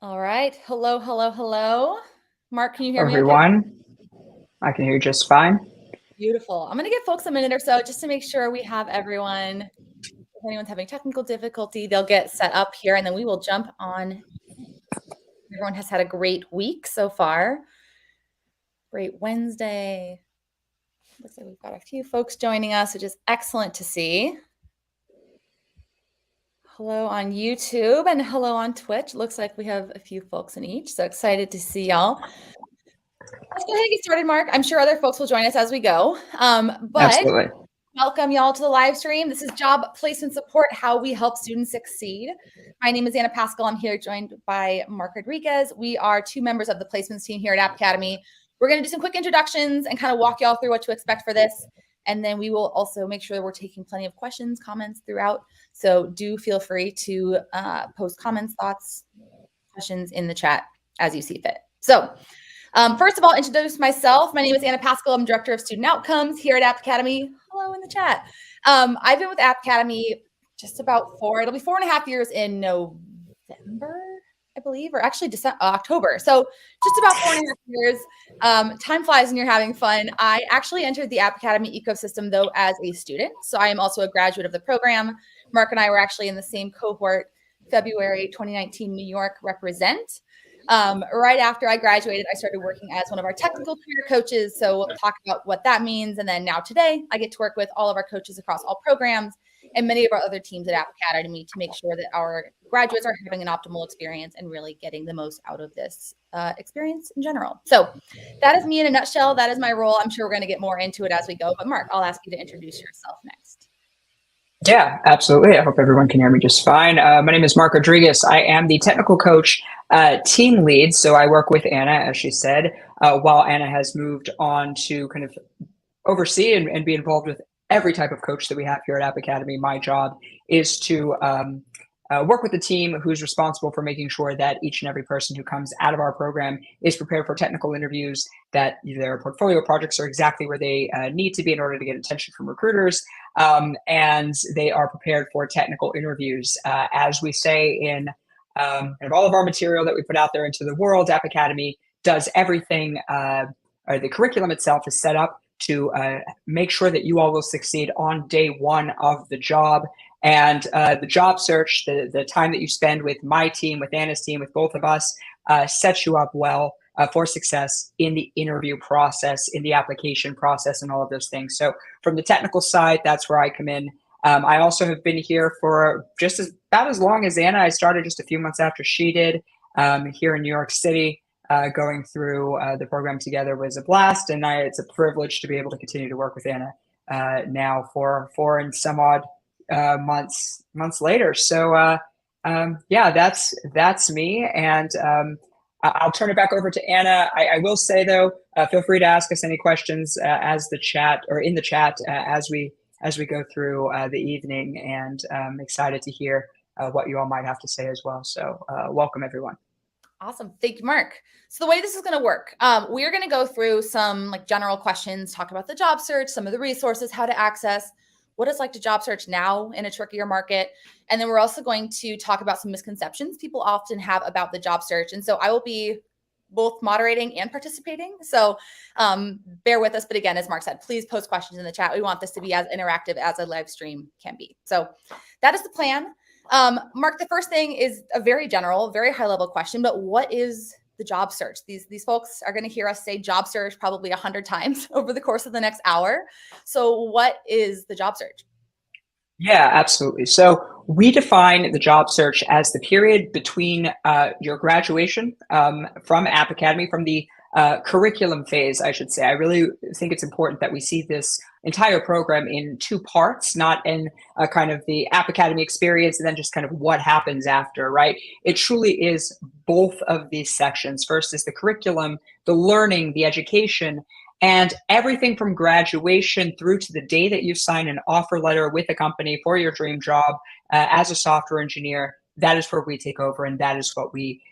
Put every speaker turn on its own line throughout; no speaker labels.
All right. Hello, hello, hello. Mark, can you hear me?
Everyone, okay? I can hear you just fine.
Beautiful. I'm going to give folks a minute or so just to make sure we have everyone. If anyone's having technical difficulty, they'll get set up here and then we will jump on. Everyone has had a great week so far. Great Wednesday. Looks like we've got a few folks joining us, which is excellent to see. Hello on YouTube and hello on Twitch. Looks like we have a few folks in each, so excited to see y'all. Let's go ahead and get started, Mark. I'm sure other folks will join us as we go.
Absolutely.
Welcome y'all to the live stream. This is Job Placement Support, how we help students succeed. My name is Anna Paschall. I'm here joined by Mark Rodriguez. We are two members of the placements team here at App Academy. We're going to do some quick introductions and kind of walk y'all through what to expect for this. And then we will also make sure that we're taking plenty of questions, comments throughout. So do feel free to post comments, thoughts, questions in the chat as you see fit. So first of all, introduce myself. My name is Anna Paschall. I'm Director of Student Outcomes here at App Academy. Hello in the chat. I've been with App Academy just about it'll be 4.5 years in November, I believe, or actually October. So just about 4.5 years. Time flies when you're having fun. I actually entered the App Academy ecosystem, though, as a student. So I am also a graduate of the program. Mark and I were actually in the same cohort, February 2019 New York represent. Right after I graduated, I started working as one of our technical career coaches. So we'll talk about what that means. And then now today, I get to work with all of our coaches across all programs and many of our other teams at App Academy to make sure that our graduates are having an optimal experience and really getting the most out of this experience in general. So that is me in a nutshell. That is my role. I'm sure we're going to get more into it as we go. But Mark, I'll ask you to introduce yourself next.
Yeah, absolutely. I hope everyone can hear me just fine. My name is Mark Rodriguez. I am the technical coach team lead. So I work with Anna, as she said, while Anna has moved on to kind of oversee and be involved with every type of coach that we have here at App Academy. My job is to work with the team who's responsible for making sure that each and every person who comes out of our program is prepared for technical interviews, that their portfolio projects are exactly where they need to be in order to get attention from recruiters, and they are prepared for technical interviews. As we say in kind of all of our material that we put out there into the world, App Academy does everything, or the curriculum itself is set up to make sure that you all will succeed on day one of the job. And the job search, the time that you spend with my team, with Anna's team, with both of us, sets you up well for success in the interview process, in the application process, and all of those things. So from the technical side, that's where I come in. I also have been here for just about as long as Anna. I started just a few months after she did, here in New York City. Going through the program together was a blast, and it's a privilege to be able to continue to work with Anna now for 4 and some odd months later. So yeah, that's me, and I'll turn it back over to Anna. I will say though, feel free to ask us any questions as the chat or in the chat as we go through the evening, and I'm excited to hear what you all might have to say as well. So welcome everyone.
Awesome. Thank you, Mark. So the way this is going to work, we're going to go through some like general questions, talk about the job search, some of the resources, how to access, what it's like to job search now in a trickier market. And then we're also going to talk about some misconceptions people often have about the job search. And so I will be both moderating and participating. So bear with us. But again, as Mark said, please post questions in the chat. We want this to be as interactive as a live stream can be. So that is the plan. Mark, the first thing is a very general, very high level question, but what is the job search? These folks are going to hear us say job search probably 100 times over the course of the next hour. So what is the job search?
Yeah, absolutely. So we define the job search as the period between your graduation from App Academy, from the curriculum phase, I should say. I really think it's important that we see this entire program in two parts, not in kind of the App Academy experience and then just kind of what happens after, right? It truly is both of these sections. First is the curriculum, the learning, the education, and everything from graduation through to the day that you sign an offer letter with a company for your dream job as a software engineer. That is where we take over, and that is what we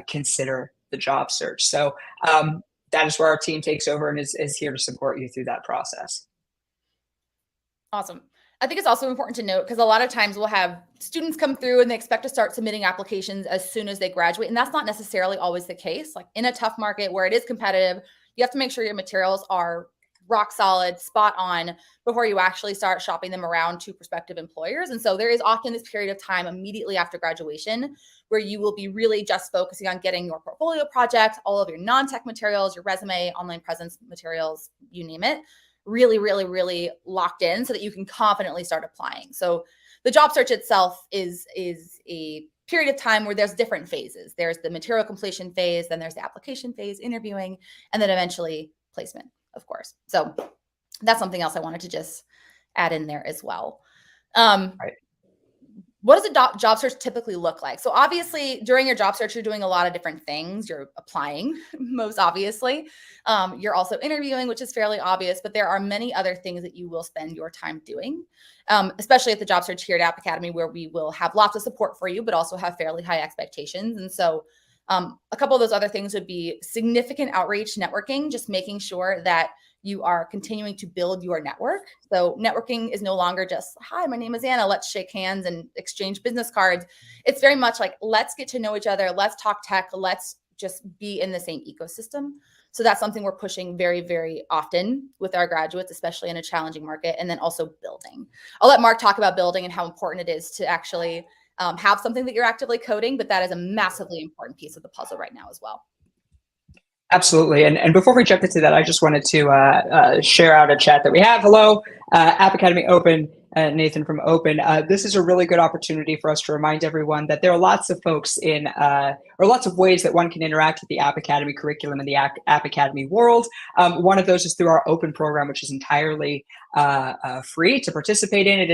consider the job search. So that is where our team takes over and is here to support you through that process.
Awesome. I think it's also important to note, because a lot of times we'll have students come through and they expect to start submitting applications as soon as they graduate. And that's not necessarily always the case. Like in a tough market where it is competitive, you have to make sure your materials are rock solid, spot on before you actually start shopping them around to prospective employers. And so there is often this period of time immediately after graduation where you will be really just focusing on getting your portfolio projects, all of your non-tech materials, your resume, online presence materials, you name it, really, really, really locked in so that you can confidently start applying. So the job search itself is a period of time where there's different phases. There's the material completion phase, then there's the application phase, interviewing, and then eventually placement, of course. So that's something else I wanted to just add in there as well.
Right.
What does a job search typically look like? So obviously during your job search, you're doing a lot of different things. You're applying, most obviously. You're also interviewing, which is fairly obvious, but there are many other things that you will spend your time doing, especially at the job search here at App Academy, where we will have lots of support for you, but also have fairly high expectations. And so a couple of those other things would be significant outreach, networking, just making sure that you are continuing to build your network. So networking is no longer just, hi, my name is Anna, let's shake hands and exchange business cards. It's very much like, let's get to know each other. Let's talk tech. Let's just be in the same ecosystem. So that's something we're pushing very, very often with our graduates, especially in a challenging market. And then also building. I'll let Mark talk about building and how important it is to actually have something that you're actively coding, but that is a massively important piece of the puzzle right now as well.
Absolutely. And before we jump into that, I just wanted to share out a chat that we have. Hello, App Academy Open, Nathan from Open. This is a really good opportunity for us to remind everyone that there are lots of folks or lots of ways that one can interact with the App Academy curriculum and the App Academy world. One of those is through our Open program, which is entirely free to participate in. It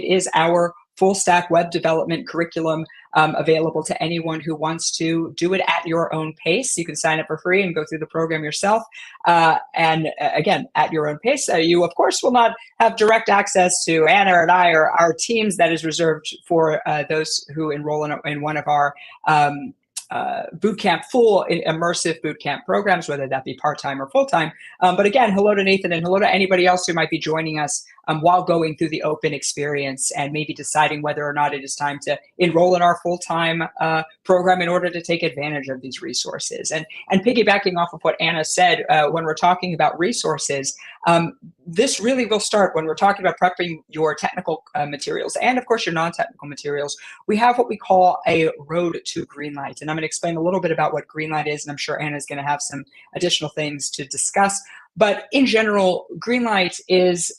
is our full stack web development curriculum, available to anyone who wants to do it at your own pace. You can sign up for free and go through the program yourself. Again, at your own pace. You, of course, will not have direct access to Anna and I or our teams. That is reserved for those who enroll in one of our bootcamp, full immersive bootcamp programs, whether that be part-time or full-time. But again, hello to Nathan and hello to anybody else who might be joining us while going through the Open experience and maybe deciding whether or not it is time to enroll in our full-time program in order to take advantage of these resources. And piggybacking off of what Anna said, when we're talking about resources, this really will start when we're talking about prepping your technical materials and, of course, your non-technical materials. We have what we call a road to Greenlight. And I'm going to explain a little bit about what Greenlight is, and I'm sure Anna's going to have some additional things to discuss. But in general, Greenlight is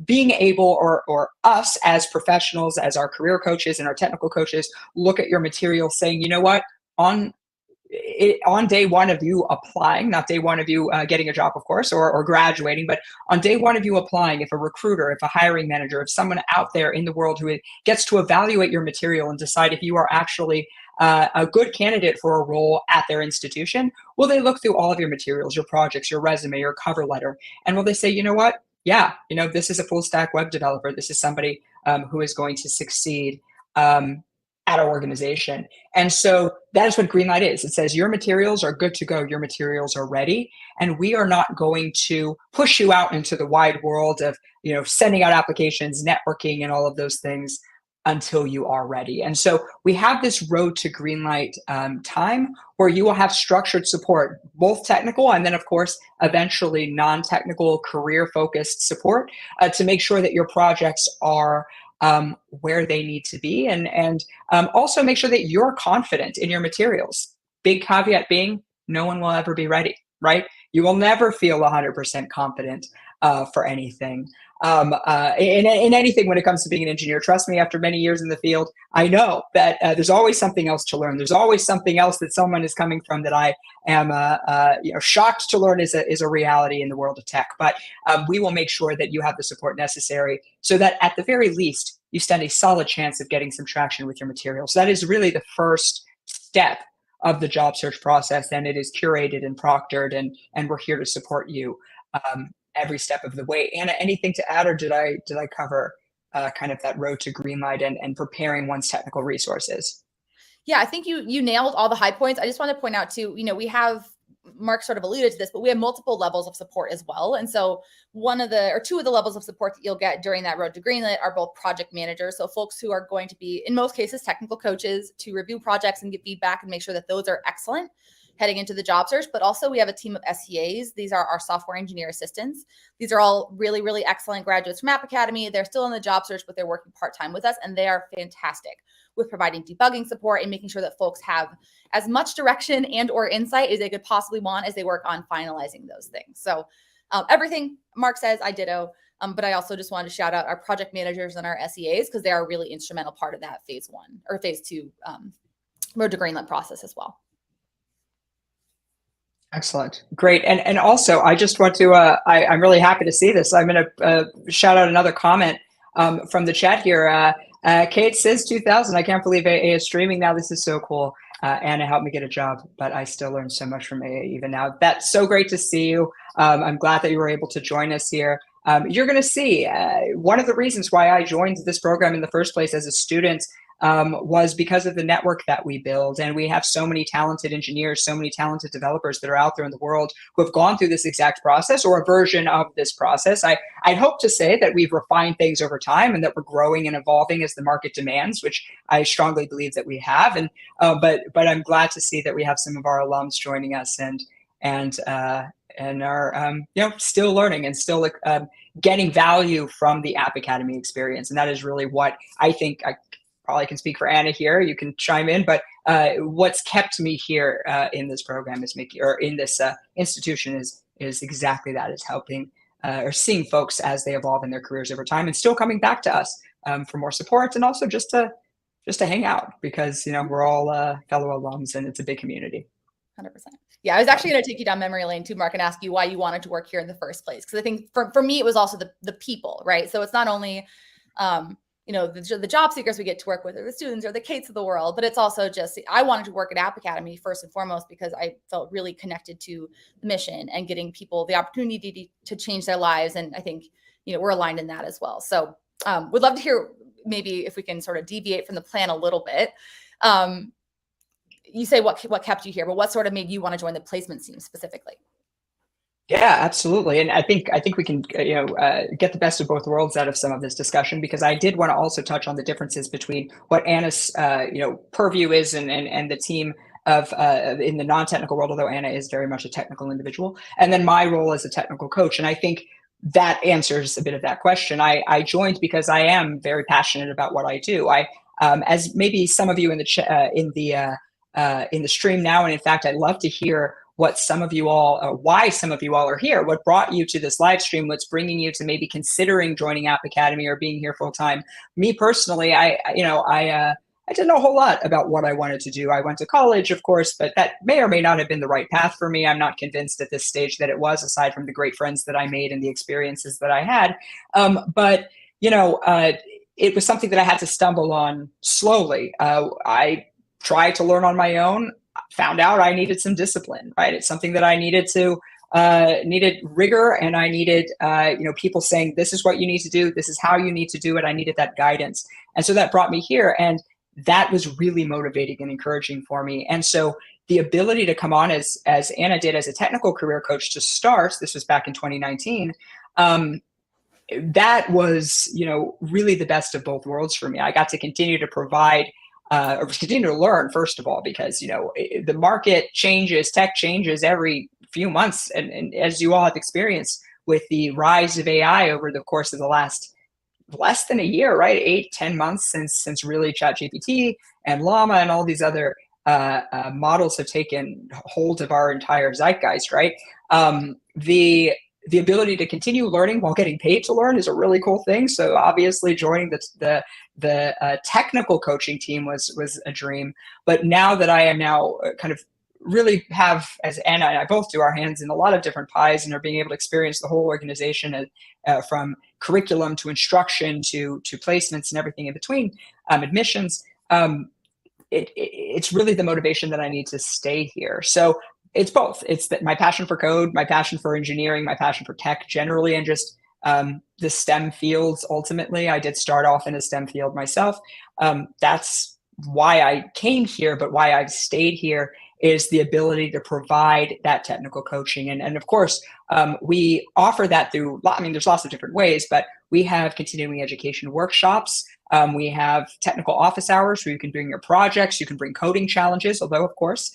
being able, or us as professionals, as our career coaches and our technical coaches, look at your material saying, you know what, on day one of you applying, not day one of you getting a job, of course, or graduating, but on day one of you applying, if a recruiter, if a hiring manager, if someone out there in the world who gets to evaluate your material and decide if you are actually a good candidate for a role at their institution, will they look through all of your materials, your projects, your resume, your cover letter, and will they say, you know what? Yeah, this is a full stack web developer. This is somebody who is going to succeed at our organization. And so that is what Greenlight is. It says your materials are good to go. Your materials are ready. And we are not going to push you out into the wide world of, sending out applications, networking, and all of those things until you are ready. And so we have this road to Greenlight time where you will have structured support, both technical and then, of course, eventually non-technical career-focused support to make sure that your projects are where they need to be, and also make sure that you're confident in your materials. Big caveat being, no one will ever be ready, right? You will never feel 100% confident for anything. In anything when it comes to being an engineer. Trust me, after many years in the field, I know that there's always something else to learn. There's always something else that someone is coming from that I am shocked to learn is a reality in the world of tech. But we will make sure that you have the support necessary so that at the very least, you stand a solid chance of getting some traction with your materials. That is really the first step of the job search process, and it is curated and proctored, and we're here to support you every step of the way. Anna, anything to add, or did I cover kind of that road to Greenlight and preparing one's technical resources?
Yeah, I think you nailed all the high points. I just want to point out too, we have, Mark sort of alluded to this, but we have multiple levels of support as well. And so two of the levels of support that you'll get during that road to Greenlight are both project managers. So folks who are going to be, in most cases, technical coaches to review projects and give feedback and make sure that those are excellent heading into the job search. But also we have a team of SEAs. These are our software engineer assistants. These are all really, really excellent graduates from App Academy. They're still in the job search, but they're working part-time with us, and they are fantastic with providing debugging support and making sure that folks have as much direction and or insight as they could possibly want as they work on finalizing those things. So everything Mark says, I ditto. But I also just wanted to shout out our project managers and our SEAs because they are a really instrumental part of that phase 1 or phase 2 road to Greenlight process as well.
Excellent. Great. And also, I just want to, I'm really happy to see this. I'm going to shout out another comment from the chat here. Kate says 2000. I can't believe AA is streaming now. This is so cool. Anna helped me get a job, but I still learn so much from AA even now. That's so great to see you. I'm glad that you were able to join us here. You're going to see one of the reasons why I joined this program in the first place as a student was because of the network that we build. And we have so many talented engineers, so many talented developers that are out there in the world who have gone through this exact process or a version of this process. I'd hope to say that we've refined things over time and that we're growing and evolving as the market demands, which I strongly believe that we have. And but I'm glad to see that we have some of our alums joining us and are still learning and still getting value from the App Academy experience. And that is really what I think probably can speak for Anna here. You can chime in, but what's kept me here in this program is in this institution is exactly that, is helping or seeing folks as they evolve in their careers over time, and still coming back to us for more support, and also just to hang out, because we're all fellow alums and it's a big community.
100%. Yeah, I was actually going to take you down memory lane too, Mark, and ask you why you wanted to work here in the first place. Because I think for me, it was also the people, right? So it's not only, the job seekers we get to work with, or the students, or the Kates of the world, but it's also just, I wanted to work at App Academy first and foremost because I felt really connected to the mission and getting people the opportunity to change their lives. And I think, we're aligned in that as well. So would love to hear maybe if we can sort of deviate from the plan a little bit. You say what kept you here, but what sort of made you want to join the placement team specifically?
Yeah, absolutely. And I think we can get the best of both worlds out of some of this discussion, because I did want to also touch on the differences between what Anna's purview is and the team of in the non-technical world, although Anna is very much a technical individual, and then my role as a technical coach. And I think that answers a bit of that question. I joined because I am very passionate about what I do. As maybe some of you in the stream now, and in fact, I'd love to hear what some of you all, why some of you all are here, what brought you to this live stream, what's bringing you to maybe considering joining App Academy or being here full time. Me personally, I didn't know a whole lot about what I wanted to do. I went to college, of course, but that may or may not have been the right path for me. I'm not convinced at this stage that it was, aside from the great friends that I made and the experiences that I had. But it was something that I had to stumble on slowly. I tried to learn on my own, found out I needed some discipline, right? It's something that I needed rigor, and I needed, people saying, this is what you need to do. This is how you need to do it. I needed that guidance. And so that brought me here. And that was really motivating and encouraging for me. And so the ability to come on as Anna did as a technical career coach to start, this was back in 2019, that was, really the best of both worlds for me. I got to continue to provide or continue to learn, first of all, because, the market changes, tech changes every few months. And as you all have experienced with the rise of AI over the course of the last less than a year, right? 8-10 months since really ChatGPT and Llama and all these other models have taken hold of our entire zeitgeist, right? The ability to continue learning while getting paid to learn is a really cool thing. So obviously joining the technical coaching team was a dream. But now that I am kind of really have, as Anna and I both do, our hands in a lot of different pies and are being able to experience the whole organization from curriculum to instruction to placements and everything in between, admissions, it's really the motivation that I need to stay here. So it's both. It's my passion for code, my passion for engineering, my passion for tech generally, and just the STEM fields. Ultimately, I did start off in a STEM field myself. That's why I came here, but why I've stayed here is the ability to provide that technical coaching. And of course, we offer that through, there's lots of different ways, but we have continuing education workshops. We have technical office hours where you can bring your projects, you can bring coding challenges, although of course,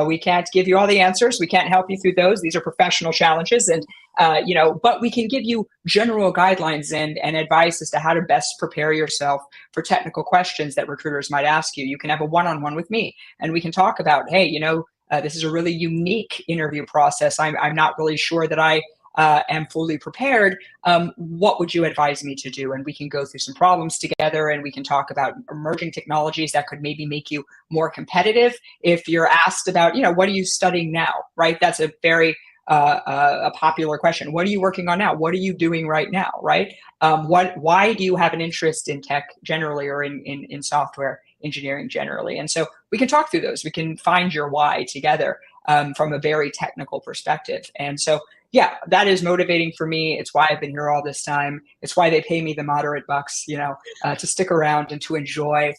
we can't give you all the answers. We can't help you through those. These are professional challenges, and but we can give you general guidelines and advice as to how to best prepare yourself for technical questions that recruiters might ask you. You can have a one-on-one with me, and we can talk about, hey, this is a really unique interview process. I'm not really sure that I am fully prepared. What would you advise me to do? And we can go through some problems together, and we can talk about emerging technologies that could maybe make you more competitive. If you're asked about, what are you studying now, right? That's a very a popular question. What are you working on now? What are you doing right now, right? Why do you have an interest in tech generally, or in software engineering generally? And so we can talk through those. We can find your why together from a very technical perspective. And so, yeah, that is motivating for me. It's why I've been here all this time. It's why they pay me the moderate bucks, to stick around and to enjoy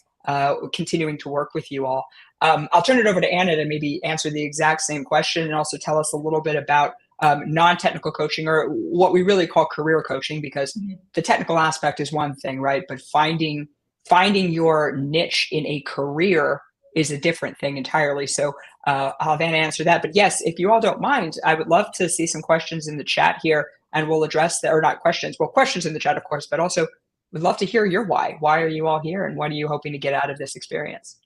continuing to work with you all. I'll turn it over to Anna to maybe answer the exact same question, and also tell us a little bit about non-technical coaching, or what we really call career coaching, because the technical aspect is one thing, right? But finding your niche in a career is a different thing entirely. So I'll have Anna answer that. But yes, if you all don't mind, I would love to see some questions in the chat here, and we'll address that, or not questions, well, questions in the chat, of course, but also would love to hear your why. Why are you all here, and what are you hoping to get out of this experience?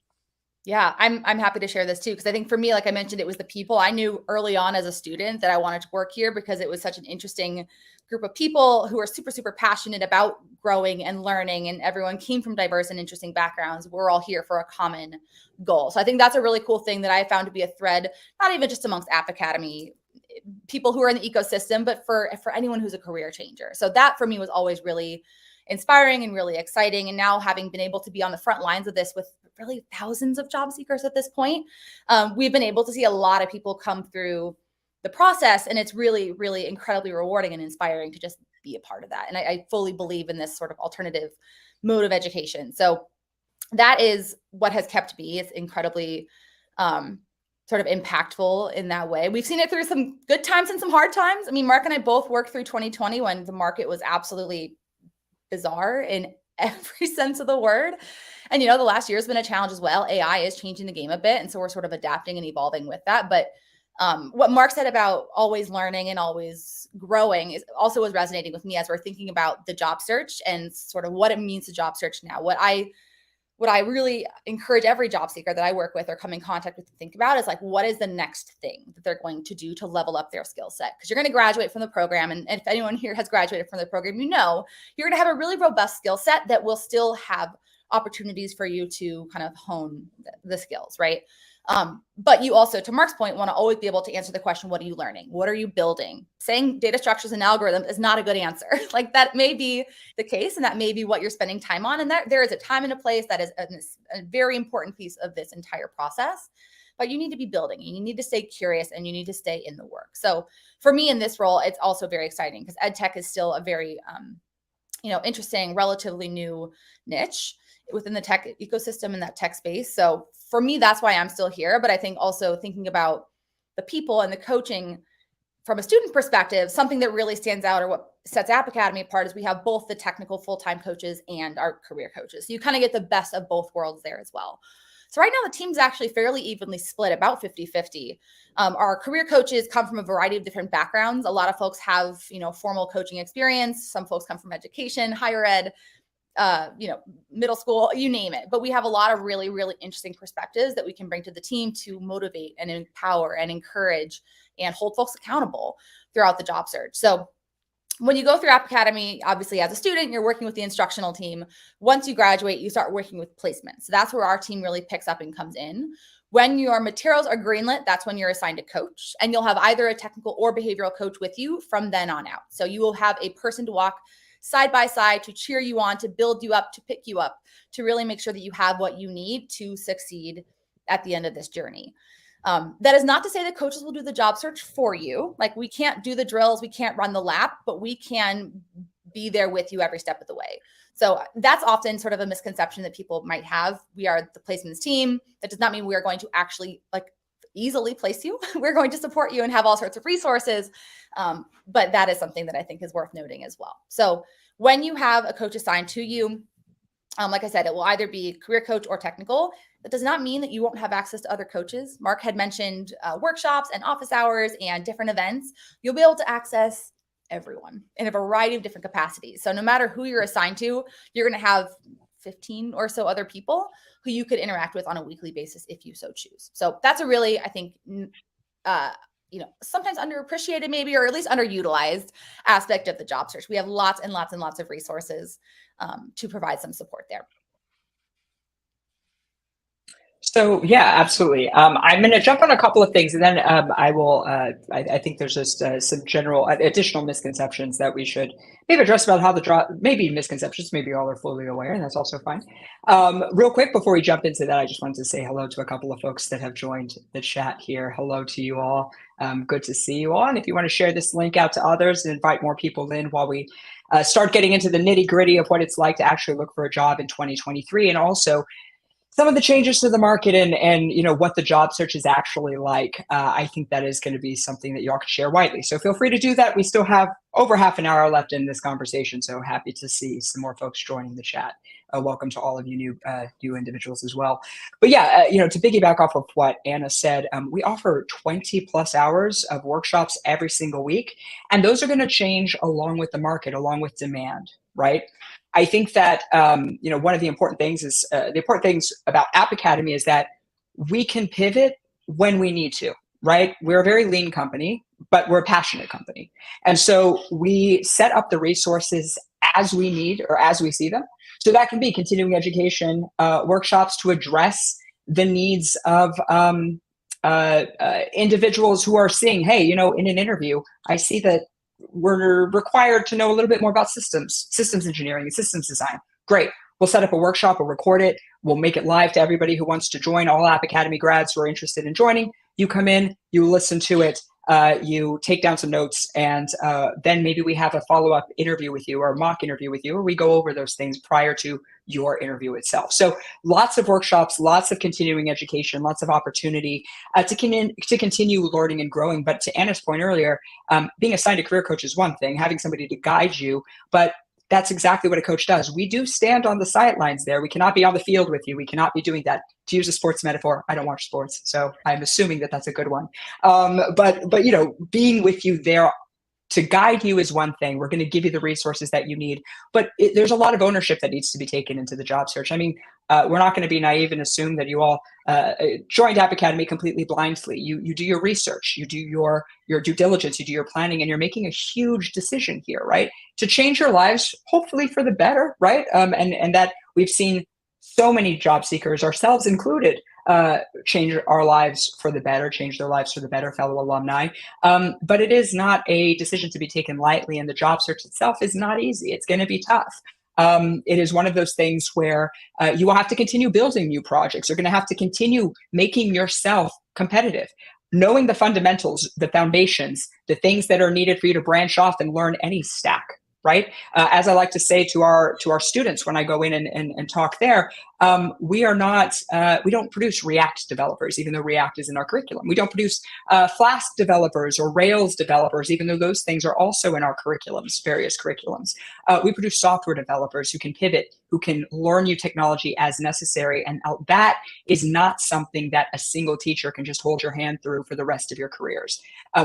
Yeah, I'm happy to share this too, because I think for me, like I mentioned, it was the people. I knew early on as a student that I wanted to work here because it was such an interesting group of people who are super, super passionate about growing and learning, and everyone came from diverse and interesting backgrounds. We're all here for a common goal. So I think that's a really cool thing that I found to be a thread, not even just amongst App Academy people who are in the ecosystem, but for anyone who's a career changer. So that for me was always really inspiring and really exciting. And now having been able to be on the front lines of this with really thousands of job seekers at this point, we've been able to see a lot of people come through the process. And it's really, really incredibly rewarding and inspiring to just be a part of that. And I fully believe in this sort of alternative mode of education. So that is what has kept me. It's incredibly sort of impactful in that way. We've seen it through some good times and some hard times. I mean, Mark and I both worked through 2020 when the market was absolutely bizarre in every sense of the word. And, the last year has been a challenge as well. AI is changing the game a bit. And so we're sort of adapting and evolving with that. But what Mark said about always learning and always growing is also was resonating with me as we're thinking about the job search and sort of what it means to job search now. What I really encourage every job seeker that I work with or come in contact with to think about is like, what is the next thing that they're going to do to level up their skill set? Because you're going to graduate from the program. And if anyone here has graduated from the program, you're going to have a really robust skill set that will still have opportunities for you to kind of hone the skills, right? But you also, to Mark's point, want to always be able to answer the question, what are you learning? What are you building? Saying data structures and algorithms is not a good answer. Like that may be the case, and that may be what you're spending time on. And there is a time and a place that is a very important piece of this entire process. But you need to be building, and you need to stay curious, and you need to stay in the work. So for me in this role, it's also very exciting because ed tech is still a very interesting, relatively new niche within the tech ecosystem and that tech space. So for me, that's why I'm still here. But I think also thinking about the people and the coaching from a student perspective, something that really stands out or what sets App Academy apart is we have both the technical full-time coaches and our career coaches. So you kind of get the best of both worlds there as well. So right now the team's actually fairly evenly split, about 50-50. Our career coaches come from a variety of different backgrounds. A lot of folks have, formal coaching experience. Some folks come from education, higher ed, middle school, you name it. But we have a lot of really, really interesting perspectives that we can bring to the team to motivate and empower and encourage and hold folks accountable throughout the job search. So when you go through App Academy, obviously as a student, you're working with the instructional team. Once you graduate, you start working with placement. So that's where our team really picks up and comes in. When your materials are greenlit, that's when you're assigned a coach, and you'll have either a technical or behavioral coach with you from then on out. So you will have a person to walk side by side to cheer you on, to build you up, to pick you up, to really make sure that you have what you need to succeed at the end of this journey. That is not to say that coaches will do the job search for you. Like we can't do the drills, we can't run the lap, but we can be there with you every step of the way. So that's often sort of a misconception that people might have. We are the placements team. That does not mean we are going to actually easily place you. We're going to support you and have all sorts of resources. But that is something that I think is worth noting as well. So when you have a coach assigned to you, like I said, it will either be career coach or technical. That does not mean that you won't have access to other coaches. Mark had mentioned workshops and office hours and different events. You'll be able to access everyone in a variety of different capacities. So no matter who you're assigned to, you're going to have 15 or so other people who you could interact with on a weekly basis if you so choose. So that's a really, I think, sometimes underappreciated maybe, or at least underutilized aspect of the job search. We have lots and lots and lots of resources to provide some support there.
So yeah, absolutely. I'm going to jump on a couple of things, and then I will. I think there's just some general additional misconceptions that we should maybe address about how the job. Maybe misconceptions. Maybe all are fully aware, and that's also fine. Real quick before we jump into that, I just wanted to say hello to a couple of folks that have joined the chat here. Hello to you all. Good to see you all. And if you want to share this link out to others and invite more people in while we start getting into the nitty gritty of what it's like to actually look for a job in 2023, and also some of the changes to the market and what the job search is actually like. I think that is going to be something that y'all can share widely. So feel free to do that. We still have over half an hour left in this conversation, so happy to see some more folks joining the chat. Welcome to all of you new individuals as well. But yeah, to piggyback off of what Anna said, we offer 20 plus hours of workshops every single week, and those are going to change along with the market, along with demand, right? I think that, one of the important things is the important things about App Academy is that we can pivot when we need to, right? We're a very lean company, but we're a passionate company. And so we set up the resources as we need or as we see them. So that can be continuing education workshops to address the needs of individuals who are seeing, hey, in an interview, I see that we're required to know a little bit more about systems engineering and systems design. Great. We'll set up a workshop, we'll record it, we'll make it live to everybody who wants to join, all App Academy grads who are interested in joining. You come in, you listen to it, you take down some notes, and then maybe we have a follow-up interview with you or a mock interview with you, or we go over those things prior to your interview itself. So lots of workshops, lots of continuing education, lots of opportunity to continue learning and growing. But to Anna's point earlier, being assigned a career coach is one thing, having somebody to guide you, but that's exactly what a coach does. We do stand on the sidelines there. We cannot be on the field with you. We cannot be doing that. To use a sports metaphor, I don't watch sports, so I'm assuming that that's a good one. But being with you there to guide you is one thing. We're going to give you the resources that you need, but there's a lot of ownership that needs to be taken into the job search. I mean, we're not going to be naive and assume that you all joined App Academy completely blindly. You do your research, you do your due diligence, you do your planning, and you're making a huge decision here, right? To change your lives, hopefully for the better, right? And that we've seen so many job seekers, ourselves included, change our lives for the better, change their lives for the better, fellow alumni. But it is not a decision to be taken lightly, and the job search itself is not easy. It's going to be tough. It is one of those things where you will have to continue building new projects. You're going to have to continue making yourself competitive, knowing the fundamentals, the foundations, the things that are needed for you to branch off and learn any stack. Right? As I like to say to our students when I go in and talk there, we don't produce React developers, even though React is in our curriculum. We don't produce Flask developers or Rails developers, even though those things are also in our curriculums, various curriculums. We produce software developers who can pivot, who can learn new technology as necessary. And that is not something that a single teacher can just hold your hand through for the rest of your careers.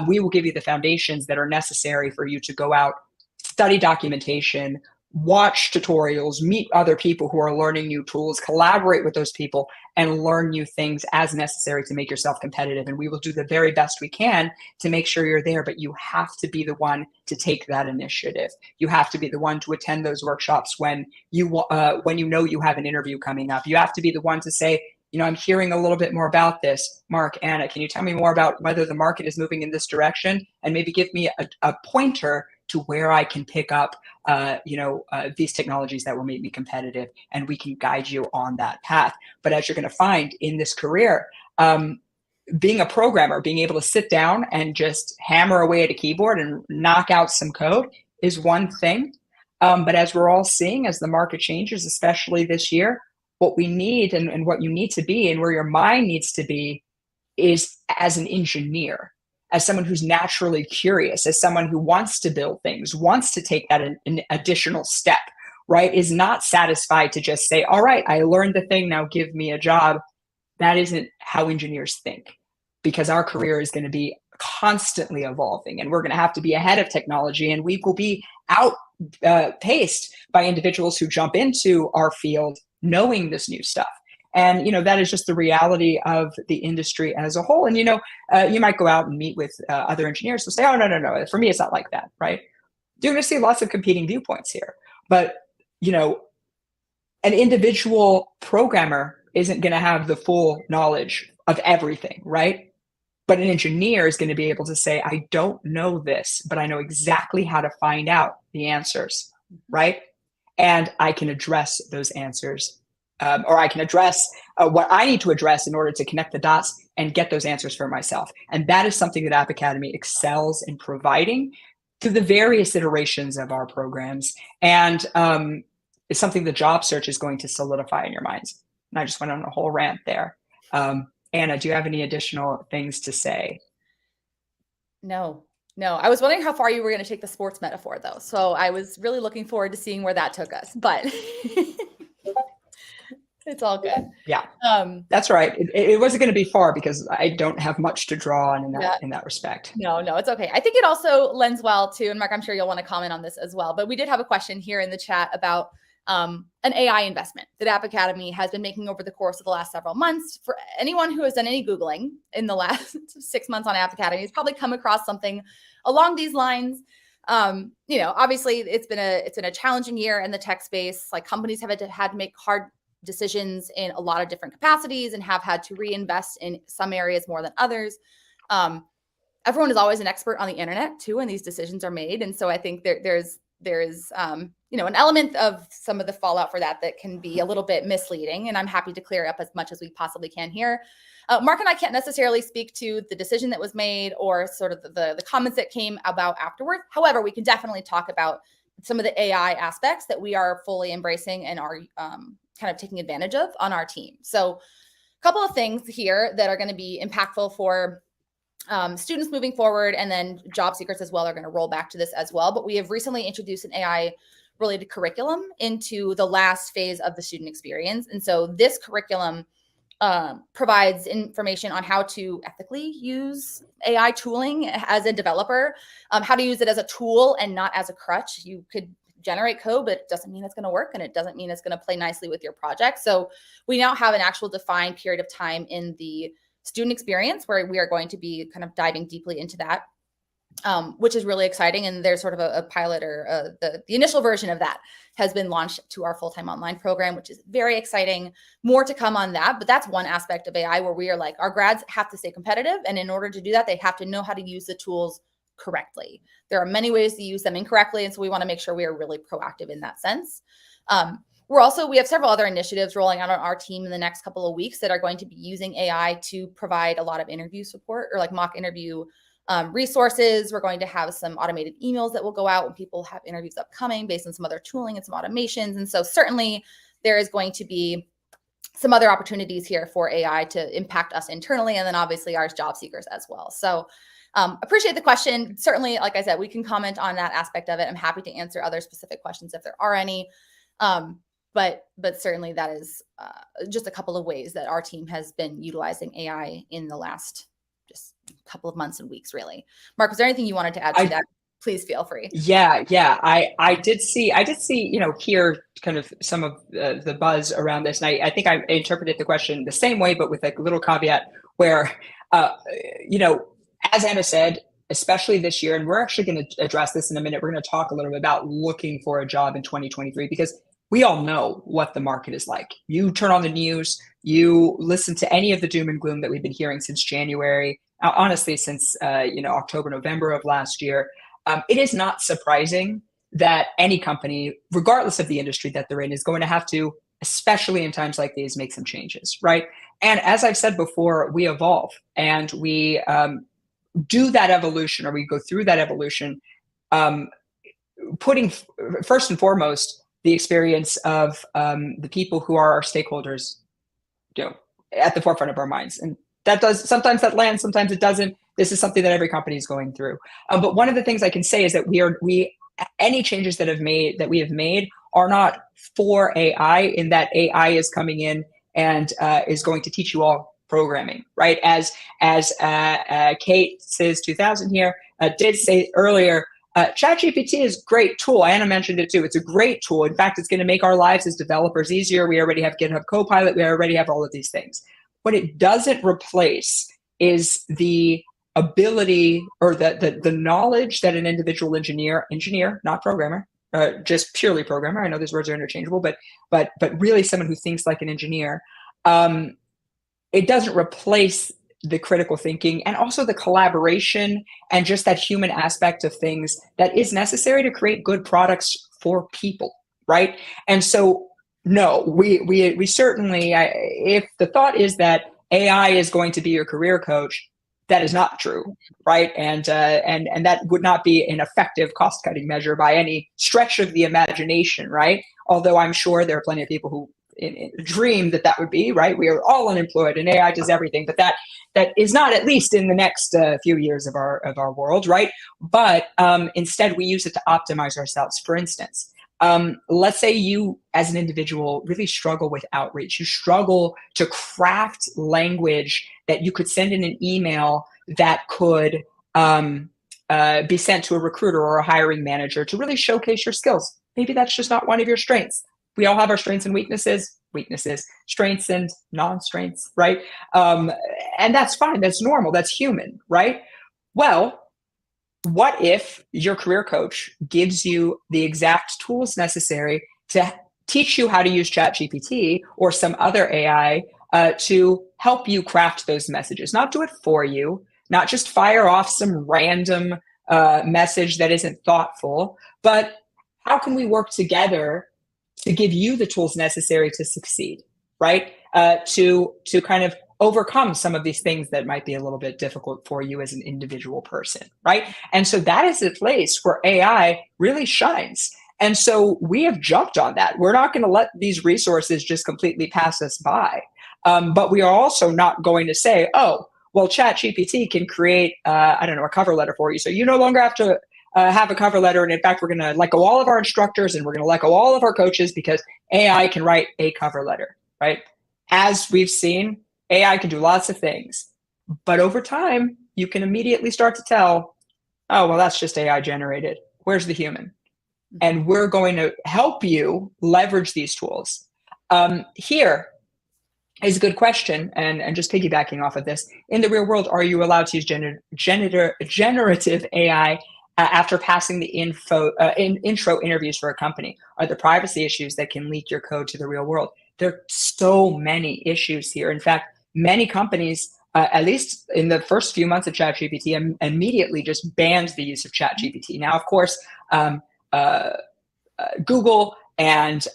We will give you the foundations that are necessary for you to go out, study documentation, watch tutorials, meet other people who are learning new tools, collaborate with those people, and learn new things as necessary to make yourself competitive. And we will do the very best we can to make sure you're there, but you have to be the one to take that initiative. You have to be the one to attend those workshops when you know you have an interview coming up. You have to be the one to say, I'm hearing a little bit more about this. Mark, Anna, can you tell me more about whether the market is moving in this direction? And maybe give me a pointer to where I can pick up, these technologies that will make me competitive, and we can guide you on that path. But as you're going to find in this career, being a programmer, being able to sit down and just hammer away at a keyboard and knock out some code is one thing. But as we're all seeing, as the market changes, especially this year, what we need and what you need to be and where your mind needs to be is as an engineer, as someone who's naturally curious, as someone who wants to build things, wants to take that an additional step, right? Is not satisfied to just say, all right, I learned the thing, now give me a job. That isn't how engineers think, because our career is going to be constantly evolving, and we're going to have to be ahead of technology, and we will be outpaced by individuals who jump into our field knowing this new stuff. And, that is just the reality of the industry as a whole. And, you might go out and meet with other engineers who say, oh, no, for me, it's not like that, right? You're going to see lots of competing viewpoints here. But, an individual programmer isn't going to have the full knowledge of everything, right? But an engineer is going to be able to say, I don't know this, but I know exactly how to find out the answers, right? And I can address those answers, or I can address what I need to address in order to connect the dots and get those answers for myself. And that is something that App Academy excels in providing through the various iterations of our programs. And it's something the job search is going to solidify in your minds. And I just went on a whole rant there. Anna, do you have any additional things to say?
No. I was wondering how far you were going to take the sports metaphor, though. So I was really looking forward to seeing where that took us. But it's all good.
Yeah, that's right. It wasn't going to be far because I don't have much to draw on in that respect.
No, it's okay. I think it also lends well to, and Mark, I'm sure you'll want to comment on this as well. But we did have a question here in the chat about an AI investment that App Academy has been making over the course of the last several months. For anyone who has done any Googling in the last 6 months on App Academy, has probably come across something along these lines. Obviously it's been a challenging year in the tech space. Like, companies have had to make hard decisions in a lot of different capacities and have had to reinvest in some areas more than others. Everyone is always an expert on the internet too, and these decisions are made. And so I think there's an element of some of the fallout for that can be a little bit misleading. And I'm happy to clear up as much as we possibly can here. Mark and I can't necessarily speak to the decision that was made or sort of the comments that came about afterward. However, we can definitely talk about some of the AI aspects that we are fully embracing and are kind of taking advantage of on our team. So a couple of things here that are going to be impactful for students moving forward, and then job seekers as well are going to roll back to this as well. But we have recently introduced an AI related curriculum into the last phase of the student experience. And so this curriculum provides information on how to ethically use AI tooling as a developer, how to use it as a tool and not as a crutch. You could generate code, but it doesn't mean it's going to work, and it doesn't mean it's going to play nicely with your project. So we now have an actual defined period of time in the student experience where we are going to be kind of diving deeply into that, which is really exciting. And there's sort of a pilot, or the initial version of that has been launched to our full-time online program, which is very exciting. More to come on that, but that's one aspect of AI where we are like, our grads have to stay competitive. And in order to do that, they have to know how to use the tools correctly. There are many ways to use them incorrectly. And so we want to make sure we are really proactive in that sense. We have several other initiatives rolling out on our team in the next couple of weeks that are going to be using AI to provide a lot of interview support, or like mock interview resources. We're going to have some automated emails that will go out when people have interviews upcoming based on some other tooling and some automations. And so certainly there is going to be some other opportunities here for AI to impact us internally, and then obviously our job seekers as well. So appreciate the question. Certainly, like I said, we can comment on that aspect of it. I'm happy to answer other specific questions if there are any. But certainly that is just a couple of ways that our team has been utilizing AI in the last just couple of months and weeks, really. Mark, was there anything you wanted to add to that? Please feel free.
Yeah. I did see, here kind of some of the buzz around this. And I think I interpreted the question the same way, but with like a little caveat where, as Anna said, especially this year, and we're actually going to address this in a minute. We're going to talk a little bit about looking for a job in 2023, because we all know what the market is like. You turn on the news, you listen to any of the doom and gloom that we've been hearing since January, honestly, since October, November of last year. It is not surprising that any company, regardless of the industry that they're in, is going to have to, especially in times like these, make some changes, right? And as I've said before, we evolve, and we do that evolution, or we go through that evolution, putting first and foremost the experience of the people who are our stakeholders, at the forefront of our minds. And that does, sometimes that lands, sometimes it doesn't. This is something that every company is going through. But one of the things I can say is that any changes that we have made are not for AI, in that AI is coming in and is going to teach you all programming, right? As Kate says 2000 here did say earlier, ChatGPT is a great tool. Anna mentioned it too. It's a great tool. In fact, it's going to make our lives as developers easier. We already have GitHub Copilot. We already have all of these things. What it doesn't replace is the ability, or the knowledge that an individual engineer, not programmer, just purely programmer. I know those words are interchangeable, but really someone who thinks like an engineer. It doesn't replace the critical thinking and also the collaboration and just that human aspect of things that is necessary to create good products for people, right? And so, no, we certainly, if the thought is that AI is going to be your career coach, that is not true, right? And that would not be an effective cost-cutting measure by any stretch of the imagination, right? Although I'm sure there are plenty of people who dream that would be, right? We are all unemployed and AI does everything, but that is not, at least in the next few years of our world, right? But instead we use it to optimize ourselves. For instance, let's say you as an individual really struggle with outreach. You struggle to craft language that you could send in an email that could be sent to a recruiter or a hiring manager to really showcase your skills. Maybe that's just not one of your strengths. we all have our strengths and weaknesses, strengths and non-strengths, right? And that's fine. That's normal. That's human, right? Well, what if your career coach gives you the exact tools necessary to teach you how to use ChatGPT or some other AI to help you craft those messages? Not do it for you, not just fire off some random message that isn't thoughtful, but how can we work together to give you the tools necessary to succeed, right? To kind of overcome some of these things that might be a little bit difficult for you as an individual person, right? And so that is the place where AI really shines. And so we have jumped on that. We're not going to let these resources just completely pass us by. But we are also not going to say, oh, well, ChatGPT can create, I don't know, a cover letter for you. So you no longer have to have a cover letter. And in fact, we're going to let go all of our instructors and we're going to let go all of our coaches because AI can write a cover letter, right? As we've seen, AI can do lots of things, but over time, you can immediately start to tell, oh, well, that's just AI generated. Where's the human? And we're going to help you leverage these tools. Here is a good question, and just piggybacking off of this. In the real world, are you allowed to use generative AI after passing the intro interviews for a company? Are there privacy issues that can leak your code to the real world? There are so many issues here. In fact, many companies, at least in the first few months of ChatGPT, immediately just banned the use of ChatGPT. Now, of course, Google and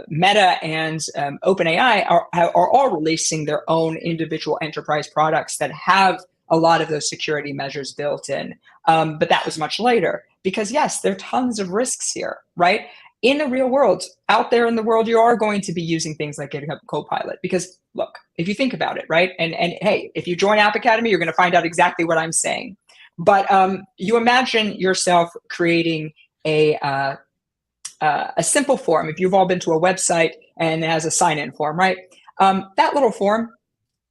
Meta and OpenAI are all releasing their own individual enterprise products that have a lot of those security measures built in. But that was much later because, yes, there are tons of risks here, right? In the real world, out there in the world, you are going to be using things like GitHub Copilot because, look, if you think about it, right? And hey, if you join App Academy, you're going to find out exactly what I'm saying. But you imagine yourself creating a simple form. If you've all been to a website and it has a sign-in form, right? That little form,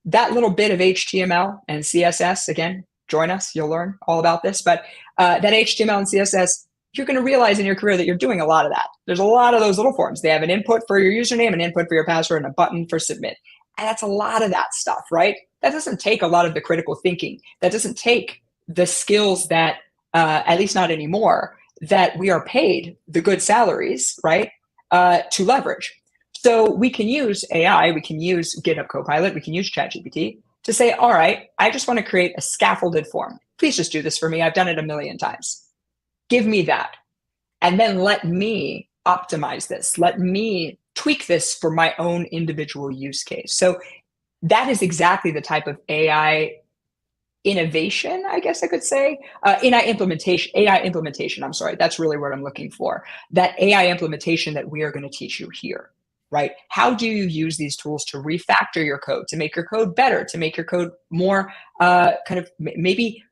that little bit of HTML and CSS, again, join us, you'll learn all about this. But that HTML and CSS, you're going to realize in your career that you're doing a lot of that. There's a lot of those little forms. They have an input for your username, an input for your password, and a button for submit. And that's a lot of that stuff, right? That doesn't take a lot of the critical thinking. That doesn't take the skills that, at least not anymore, that we are paid the good salaries, right, to leverage. So we can use AI, we can use GitHub Copilot, we can use ChatGPT to say, all right, I just want to create a scaffolded form. Please just do this for me. I've done it a million times. Give me that. And then let me optimize this. Let me tweak this for my own individual use case. So that is exactly the type of AI innovation, I guess I could say, AI implementation, I'm sorry, that's really what I'm looking for. That AI implementation that we are going to teach you here, right? How do you use these tools to refactor your code, to make your code better, to make your code more kind of maybe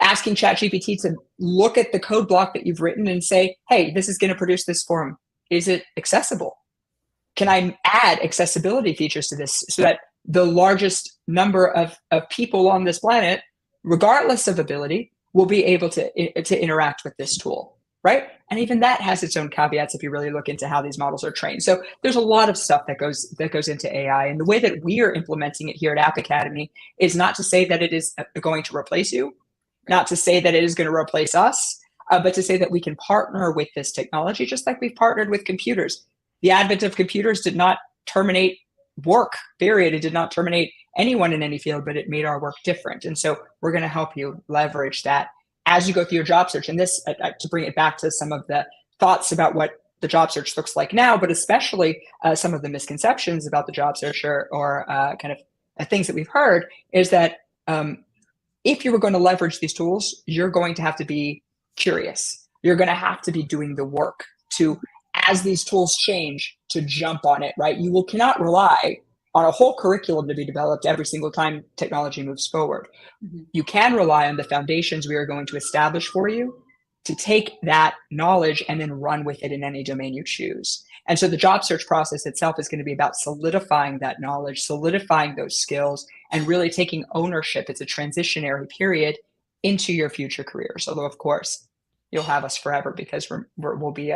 asking ChatGPT to look at the code block that you've written and say, hey, this is going to produce this form. Is it accessible? Can I add accessibility features to this so that the largest number of people on this planet, regardless of ability, will be able to interact with this tool, right? And even that has its own caveats if you really look into how these models are trained. So there's a lot of stuff that goes into AI. And the way that we are implementing it here at App Academy is not to say that it is going to replace you, not to say that it is going to replace us, but to say that we can partner with this technology just like we've partnered with computers. The advent of computers did not terminate work, period. It did not terminate anyone in any field, but it made our work different. And so we're going to help you leverage that as you go through your job search. And this, to bring it back to some of the thoughts about what the job search looks like now, but especially some of the misconceptions about the job search or kind of things that we've heard, is that if you were going to leverage these tools, you're going to have to be curious. You're going to have to be doing the work to, as these tools change, to jump on it, right? You cannot rely on a whole curriculum to be developed every single time technology moves forward. Mm-hmm. You can rely on the foundations we are going to establish for you to take that knowledge and then run with it in any domain you choose. And so the job search process itself is going to be about solidifying that knowledge, solidifying those skills, and really taking ownership. It's a transitionary period into your future careers. Although, of course, you'll have us forever because we'll be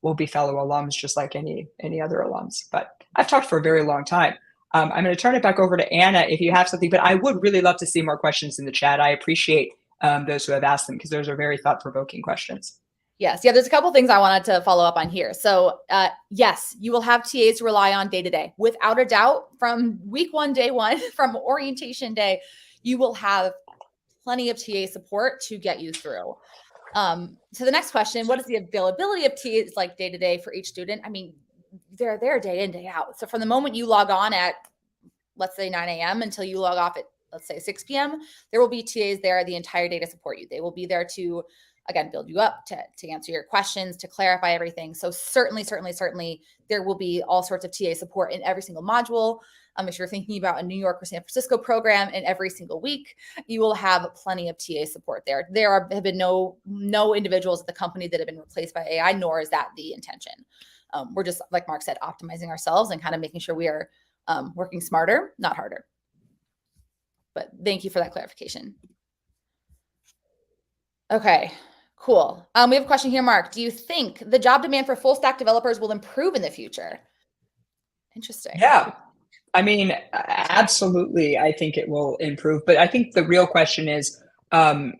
will be fellow alums just like any other alums. But I've talked for a very long time. I'm going to turn it back over to Anna if you have something, but I would really love to see more questions in the chat. I appreciate those who have asked them because those are very thought-provoking questions.
Yes. Yeah. There's a couple things I wanted to follow up on here. So yes, you will have TAs to rely on day to day. Without a doubt, from week one, day one, from orientation day, you will have plenty of TA support to get you through. So the next question, what is the availability of TAs like day to day for each student? I mean, they're there day in, day out. So from the moment you log on at, let's say 9 a.m. until you log off at, let's say 6 p.m., there will be TAs there the entire day to support you. They will be there to, again, build you up, to answer your questions, to clarify everything. So certainly, there will be all sorts of TA support in every single module. If you're thinking about a New York or San Francisco program, in every single week, you will have plenty of TA support there. There have been no individuals at the company that have been replaced by AI, nor is that the intention. We're just, like Mark said, optimizing ourselves and kind of making sure we are working smarter, not harder. But thank you for that clarification. Okay, cool. We have a question here, Mark. Do you think the job demand for full stack developers will improve in the future? Interesting.
Yeah. I mean, absolutely, I think it will improve. But I think the real question is how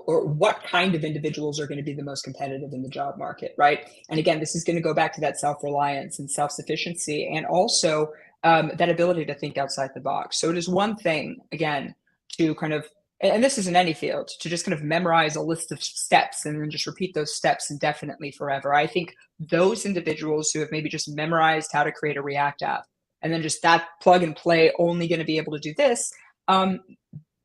or what kind of individuals are going to be the most competitive in the job market, right? And again, this is going to go back to that self-reliance and self-sufficiency, and also that ability to think outside the box. So it is one thing, again, to kind of, and this is in any field, to just kind of memorize a list of steps and then just repeat those steps indefinitely forever. I think those individuals who have maybe just memorized how to create a React app and then just that plug and play, only going to be able to do this,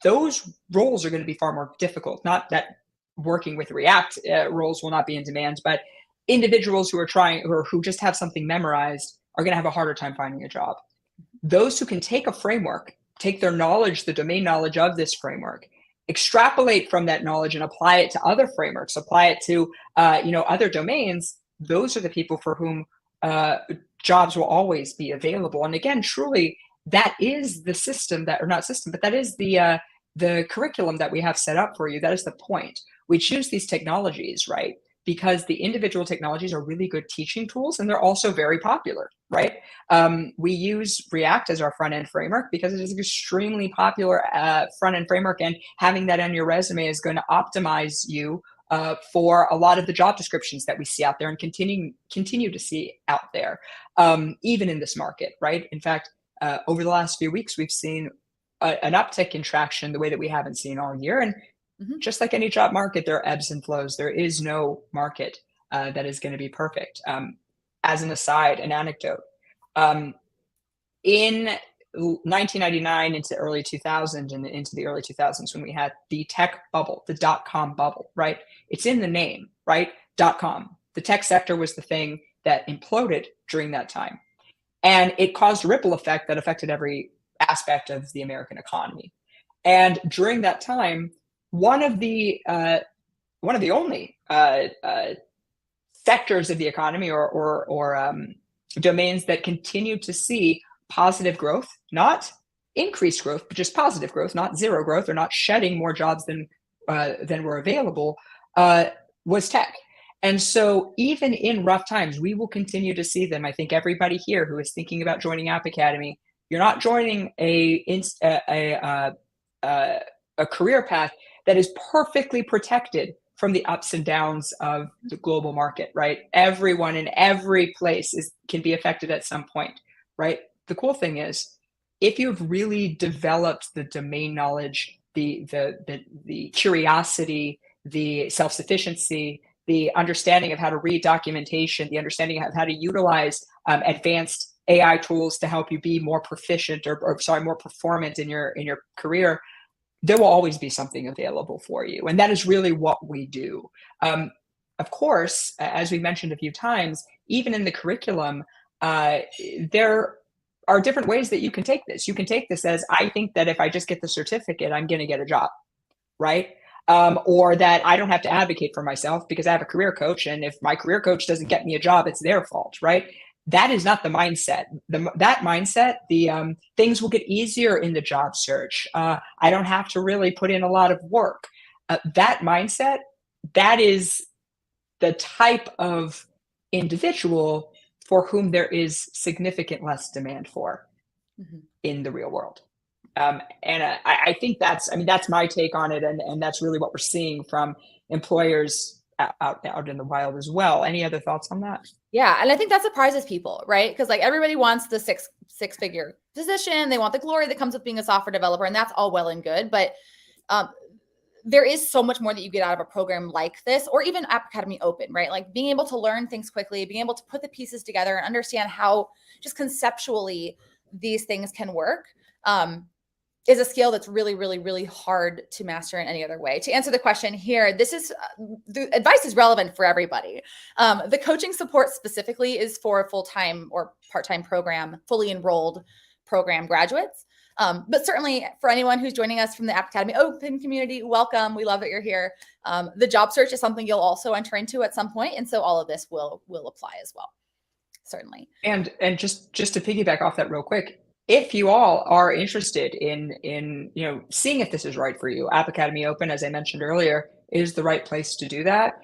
those roles are going to be far more difficult. Not that working with React roles will not be in demand, but individuals who are trying or who just have something memorized are going to have a harder time finding a job. Those who can take a framework, take their knowledge, the domain knowledge of this framework, extrapolate from that knowledge and apply it to other frameworks, apply it to other domains, those are the people for whom jobs will always be available. And again, truly, that is the system that, or not system, but that is the curriculum that we have set up for you. That is the point. We choose these technologies, right? Because the individual technologies are really good teaching tools and they're also very popular, right? We use React as our front-end framework because it is an extremely popular front-end framework, and having that on your resume is going to optimize you for a lot of the job descriptions that we see out there and continue to see out there, even in this market, right? In fact, over the last few weeks, we've seen an uptick in traction the way that we haven't seen all year. And just like any job market, there are ebbs and flows. There is no market that is going to be perfect. As an aside, an anecdote, in 1999 into early 2000 and into the early 2000s, when we had the tech bubble, the dot-com bubble, right? It's in the name, right? .com. The tech sector was the thing that imploded during that time. And it caused a ripple effect that affected every aspect of the American economy. And during that time, one of the only sectors of the economy or domains that continued to see positive growth, not increased growth, but just positive growth, not zero growth, or not shedding more jobs than were available, was tech. And so even in rough times, we will continue to see them. I think everybody here who is thinking about joining App Academy, you're not joining a career path that is perfectly protected from the ups and downs of the global market, right? Everyone in every place can be affected at some point, right? The cool thing is, if you've really developed the domain knowledge, the curiosity, the self-sufficiency, the understanding of how to read documentation, the understanding of how to utilize advanced AI tools to help you be more proficient more performant in your career, there will always be something available for you. And that is really what we do. Of course, as we mentioned a few times, even in the curriculum, there are different ways that you can take this. You can take this as, I think that if I just get the certificate, I'm going to get a job, right? Or that I don't have to advocate for myself because I have a career coach. And if my career coach doesn't get me a job, it's their fault, right? That is not the mindset. That mindset, things will get easier in the job search. I don't have to really put in a lot of work. That mindset, that is the type of individual for whom there is significant less demand for in the real world. And I think that's, I mean, that's my take on it. And that's really what we're seeing from employers out in the wild as well. Any other thoughts on that?
Yeah. And I think that surprises people, right? Because like everybody wants the six figure position. They want the glory that comes with being a software developer, and that's all well and good. But there is so much more that you get out of a program like this, or even App Academy Open, right? Like being able to learn things quickly, being able to put the pieces together and understand how just conceptually these things can work. Is a skill that's really, really, really hard to master in any other way. To answer the question here, this is the advice is relevant for everybody. The coaching support specifically is for full-time or part-time program, fully enrolled program graduates. But certainly for anyone who's joining us from the App Academy Open community, welcome. We love that you're here. The job search is something you'll also enter into at some point, and so all of this will apply as well. Certainly.
And just to piggyback off that real quick, if you all are interested in seeing if this is right for you, App Academy Open, as I mentioned earlier, is the right place to do that.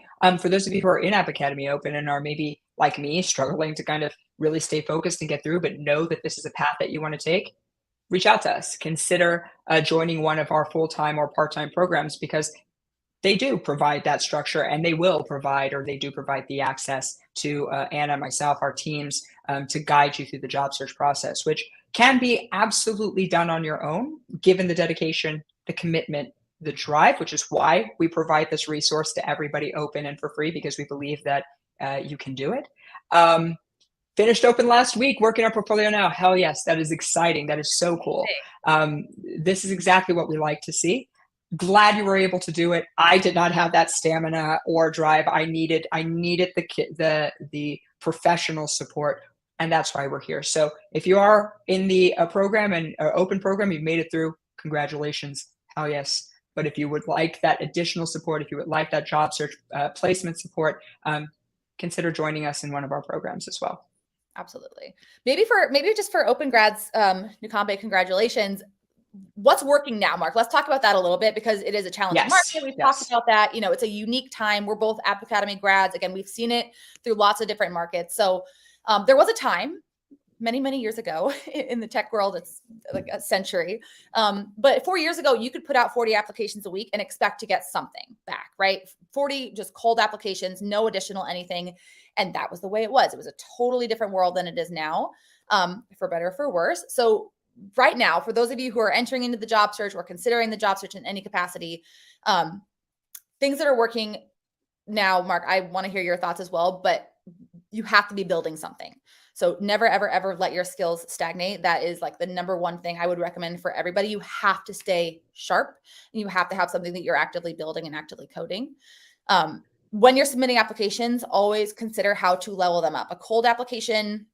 For those of you who are in App Academy Open and are maybe like me, struggling to kind of really stay focused and get through, but know that this is a path that you want to take, reach out to us. Consider joining one of our full-time or part-time programs, because they do provide that structure, and they will provide, or they do provide the access to Anna, myself, our teams, to guide you through the job search process, which can be absolutely done on your own, given the dedication, the commitment, the drive, which is why we provide this resource to everybody open and for free, because we believe that you can do it. Finished open last week, working our portfolio now. Hell yes, that is exciting. That is so cool. This is exactly what we like to see. Glad you were able to do it. I did not have that stamina or drive. I needed the professional support, and that's why we're here. So if you are in the program and open program, you've made it through, congratulations. Hell yes. But if you would like that additional support, if you would like that job search placement support, consider joining us in one of our programs as well.
Absolutely. Maybe just for open grads, Nukambe, congratulations. What's working now, Mark? Let's talk about that a little bit, because it is a challenging market. We've talked about that. It's a unique time. We're both App Academy grads. Again, we've seen it through lots of different markets. So there was a time many, many years ago in the tech world, it's like a century. But 4 years ago, you could put out 40 applications a week and expect to get something back, right? 40 just cold applications, no additional anything. And that was the way it was. It was a totally different world than it is now, for better or for worse. So right now, for those of you who are entering into the job search or considering the job search in any capacity, things that are working now, Mark, I want to hear your thoughts as well, but you have to be building something. So never, ever, ever let your skills stagnate. That is like the number one thing I would recommend for everybody. You have to stay sharp, and you have to have something that you're actively building and actively coding. When you're submitting applications, always consider how to level them up. A cold application,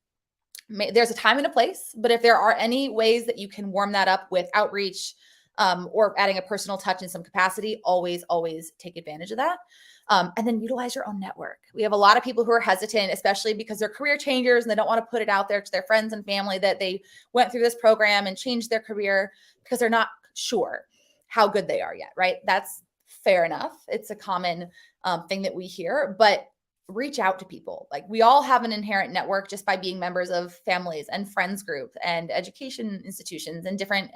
there's a time and a place, but if there are any ways that you can warm that up with outreach, or adding a personal touch in some capacity, always take advantage of that. And then utilize your own network. We have a lot of people who are hesitant, especially because they're career changers and they don't want to put it out there to their friends and family that they went through this program and changed their career, because they're not sure how good they are yet, right? That's fair enough. It's a common thing that we hear, but reach out to people. Like, we all have an inherent network just by being members of families and friends group and education institutions and different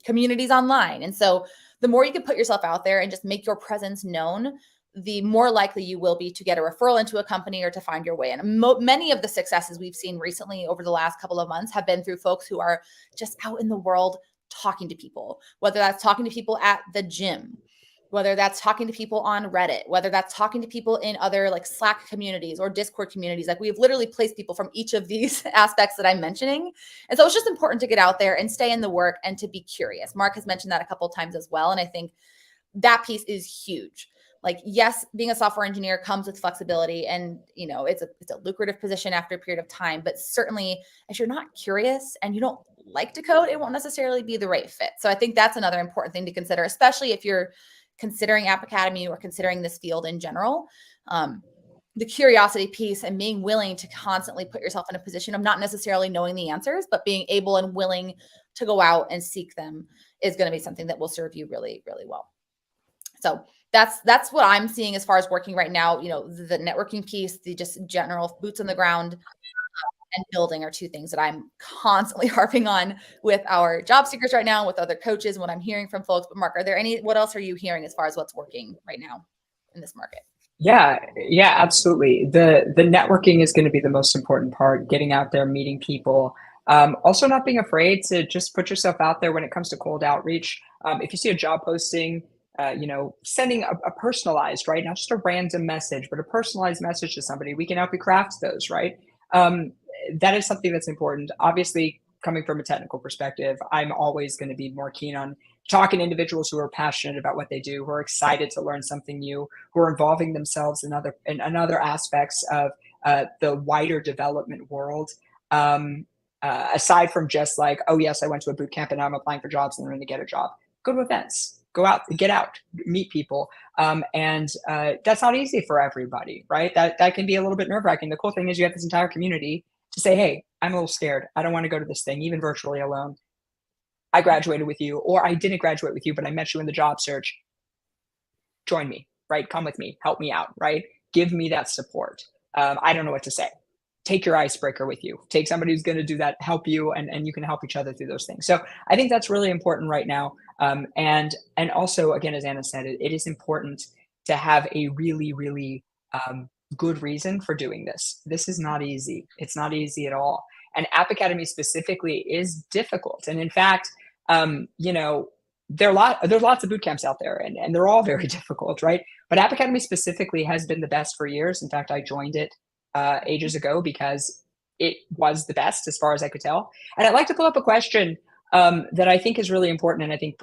communities online. And so the more you can put yourself out there and just make your presence known, the more likely you will be to get a referral into a company or to find your way in. Many of the successes we've seen recently over the last couple of months have been through folks who are just out in the world talking to people, whether that's talking to people at the gym, whether that's talking to people on Reddit, whether that's talking to people in other like Slack communities or Discord communities. Like, we've literally placed people from each of these aspects that I'm mentioning. And so it's just important to get out there and stay in the work and to be curious. Mark has mentioned that a couple of times as well. And I think that piece is huge. Like, yes, being a software engineer comes with flexibility, and it's a lucrative position after a period of time. But certainly, if you're not curious and you don't like to code, it won't necessarily be the right fit. So I think that's another important thing to consider, especially if you're considering App Academy or considering this field in general. The curiosity piece and being willing to constantly put yourself in a position of not necessarily knowing the answers, but being able and willing to go out and seek them is going to be something that will serve you really, really well. So That's what I'm seeing as far as working right now. The networking piece, the just general boots on the ground, and building are two things that I'm constantly harping on with our job seekers right now, with other coaches, what I'm hearing from folks. But Mark, what else are you hearing as far as what's working right now in this market?
Yeah, absolutely. The networking is going to be the most important part, getting out there, meeting people. Also not being afraid to just put yourself out there when it comes to cold outreach. If you see a job posting, sending a personalized, right? Not just a random message, but a personalized message to somebody. We can help you craft those, right? Um, that is something that's important. Obviously, coming from a technical perspective, I'm always going to be more keen on talking to individuals who are passionate about what they do, who are excited to learn something new, who are involving themselves in other aspects of the wider development world. Aside from just like, oh yes, I went to a boot camp and now I'm applying for jobs and I'm going to get a job. Go to events, go out, get out, meet people, and that's not easy for everybody, right? That can be a little bit nerve wracking. The cool thing is you have this entire community to say, hey, I'm a little scared. I don't want to go to this thing, even virtually alone. I graduated with you, or I didn't graduate with you, but I met you in the job search. Join me, right? Come with me, help me out, right? Give me that support. I don't know what to say. Take your icebreaker with you. Take somebody who's going to do that, help you, and you can help each other through those things. So I think that's really important right now. And also, again, as Anna said, it is important to have a really, really good reason for doing this. This is not easy. It's not easy at all. And App Academy specifically is difficult. And in fact, there's lots of boot camps out there, and they're all very difficult, right? But App Academy specifically has been the best for years. In fact, I joined it ages ago because it was the best as far as I could tell. And I'd like to pull up a question that I think is really important, and I think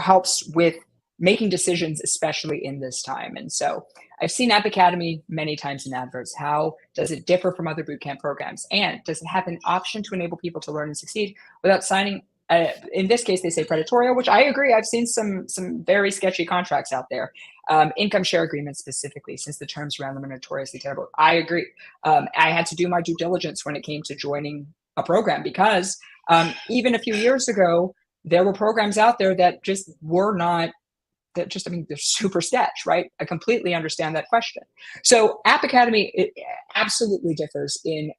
helps with making decisions, especially in this time. And so I've seen App Academy many times in adverts. How does it differ from other bootcamp programs? And does it have an option to enable people to learn and succeed without signing? In this case, they say predatory, which I agree. I've seen some very sketchy contracts out there. Income share agreements specifically, since the terms around them are notoriously terrible. I agree. I had to do my due diligence when it came to joining a program because even a few years ago, there were programs out there that just were not they're super sketch, right? I completely understand that question. So App Academy, it absolutely differs in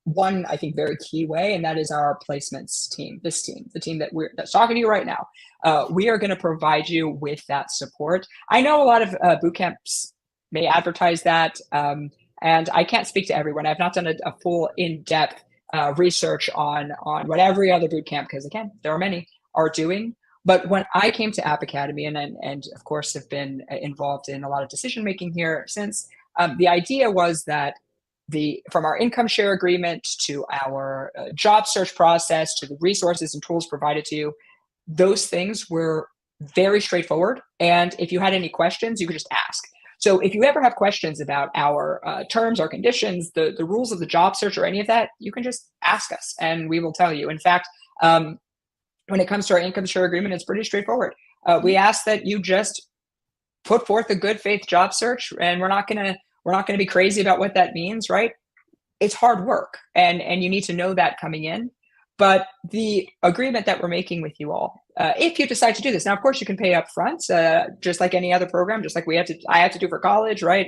one, I think, very key way, and that is our placements team. This team, the team that's talking to you right now, we are going to provide you with that support. I know a lot of boot camps may advertise that, and I can't speak to everyone. I've not done a full in-depth research on what every other boot camp, because again, there are many, are doing. But when I came to App Academy, and of course have been involved in a lot of decision making here since, the idea was that from our income share agreement to our job search process to the resources and tools provided to you, those things were very straightforward. And if you had any questions, you could just ask. So if you ever have questions about our terms, our conditions, the rules of the job search, or any of that, you can just ask us and we will tell you. In fact, when it comes to our income share agreement, it's pretty straightforward. We ask that you just put forth a good faith job search, and we're not going to be crazy about what that means, right? It's hard work, and you need to know that coming in. But the agreement that we're making with you all, if you decide to do this, now of course you can pay up front, just like any other program, just like I had to do for college, right?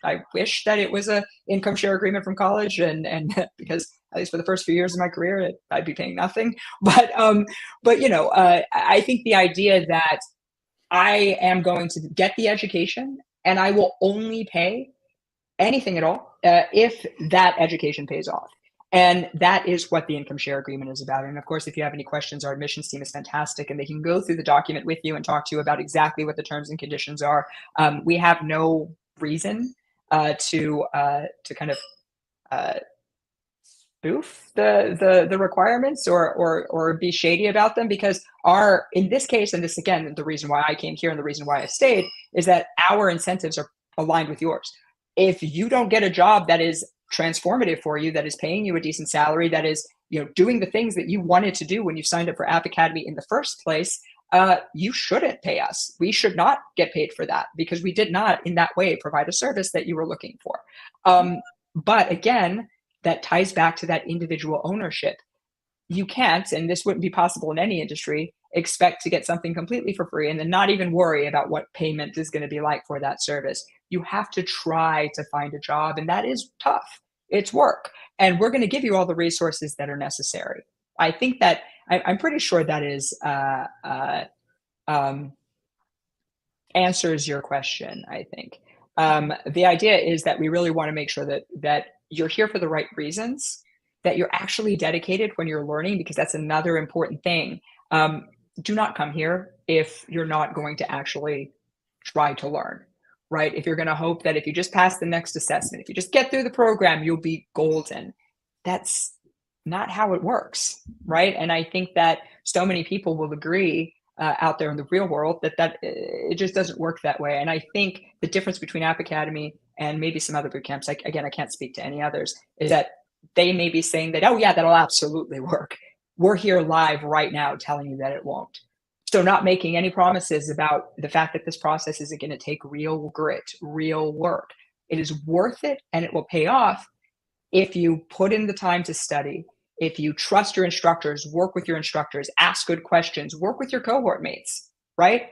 I wish that it was a income share agreement from college, and because at least for the first few years of my career, I'd be paying nothing. But I think the idea that I am going to get the education and I will only pay anything at all if that education pays off. And that is what the income share agreement is about. And of course, if you have any questions, our admissions team is fantastic and they can go through the document with you and talk to you about exactly what the terms and conditions are. We have no reason to kind of spoof the requirements or be shady about them, because in this case, and this again, the reason why I came here and the reason why I stayed is that our incentives are aligned with yours. If you don't get a job that is transformative for you, that is paying you a decent salary, that is doing the things that you wanted to do when you signed up for App Academy in the first place, you shouldn't pay us. We should not get paid for that because we did not in that way provide a service that you were looking for. But again, that ties back to that individual ownership. You can't, and this wouldn't be possible in any industry, expect to get something completely for free and then not even worry about what payment is going to be like for that service. You have to try to find a job, and that is tough. It's work, and we're going to give you all the resources that are necessary. I think that I'm pretty sure that is um, answers your question. I think the idea is that we really want to make sure that you're here for the right reasons, that you're actually dedicated when you're learning, because that's another important thing. Do not come here if you're not going to actually try to learn, right? If you're going to hope that if you just pass the next assessment, if you just get through the program, you'll be golden. That's not how it works, right? And I think that so many people will agree out there in the real world that it just doesn't work that way. And I think the difference between App Academy and maybe some other boot camps, like, again, I can't speak to any others, is that they may be saying that, oh yeah, that'll absolutely work. We're here live right now telling you that it won't. So not making any promises about the fact that this process is going to take real grit, real work. It is worth it, and it will pay off if you put in the time to study, if you trust your instructors, work with your instructors, ask good questions, work with your cohort mates, right?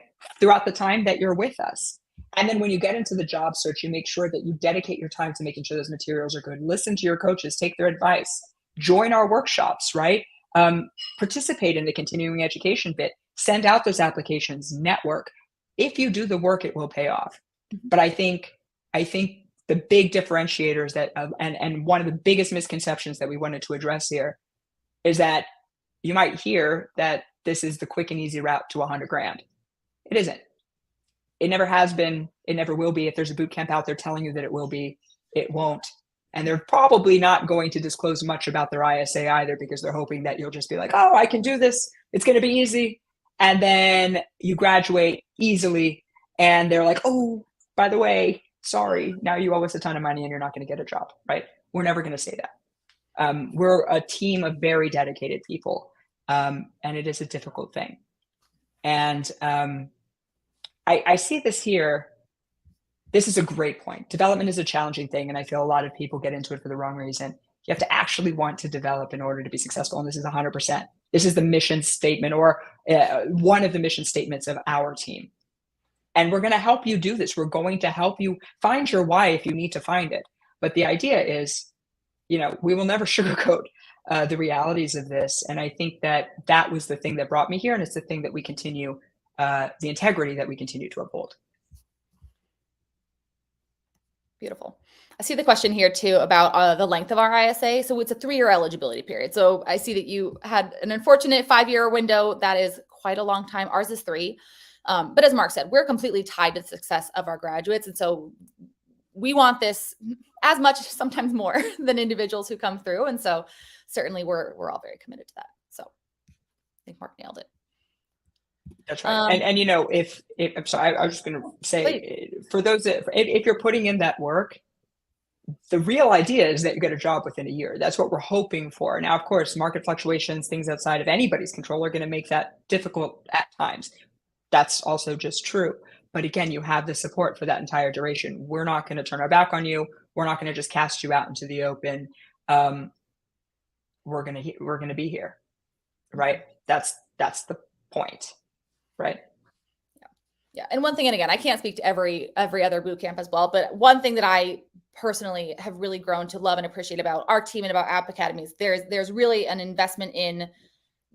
Throughout the time that you're with us. And then when you get into the job search, you make sure that you dedicate your time to making sure those materials are good. Listen to your coaches, take their advice, join our workshops, right? Participate in the continuing education bit, send out those applications, network. If you do the work, it will pay off. But I think the big differentiators that and one of the biggest misconceptions that we wanted to address here is that you might hear that this is the quick and easy route to 100 grand. It isn't. It never has been. It never will be. If there's a boot camp out there telling you that it will be, it won't. And they're probably not going to disclose much about their ISA either, because they're hoping that you'll just be like, oh, I can do this. It's going to be easy. And then you graduate easily. And they're like, oh, by the way, sorry, now you owe us a ton of money and you're not going to get a job, right? We're never going to say that. We're a team of very dedicated people, and it is a difficult thing. And I see this here. This is a great point. Development is a challenging thing, and I feel a lot of people get into it for the wrong reason. You have to actually want to develop in order to be successful, and this is 100%. This is the mission statement, or one of the mission statements of our team. And we're going to help you do this. We're going to help you find your why if you need to find it. But the idea is, we will never sugarcoat the realities of this. And I think that was the thing that brought me here. And it's the thing that we continue, the integrity that we continue to uphold.
Beautiful. I see the question here too about the length of our ISA. So it's a 3-year eligibility period. So I see that you had an unfortunate 5-year window. That is quite a long time. Ours is 3. But as Mark said, we're completely tied to the success of our graduates. And so we want this as much, sometimes more, than individuals who come through. And so certainly we're all very committed to that. So I think Mark nailed it.
That's right. And if I'm sorry, I was just going to say, for those that, if you're putting in that work, the real idea is that you get a job within a year. That's what we're hoping for. Now, of course, market fluctuations, things outside of anybody's control, are going to make that difficult at times. That's also just true. But again, you have the support for that entire duration. We're not going to turn our back on you. We're not going to just cast you out into the open. We're going to be here, right? That's the point, right?
Yeah. And one thing, and again, I can't speak to every other boot camp as well, but one thing that I personally have really grown to love and appreciate about our team and about App Academy is there's really an investment in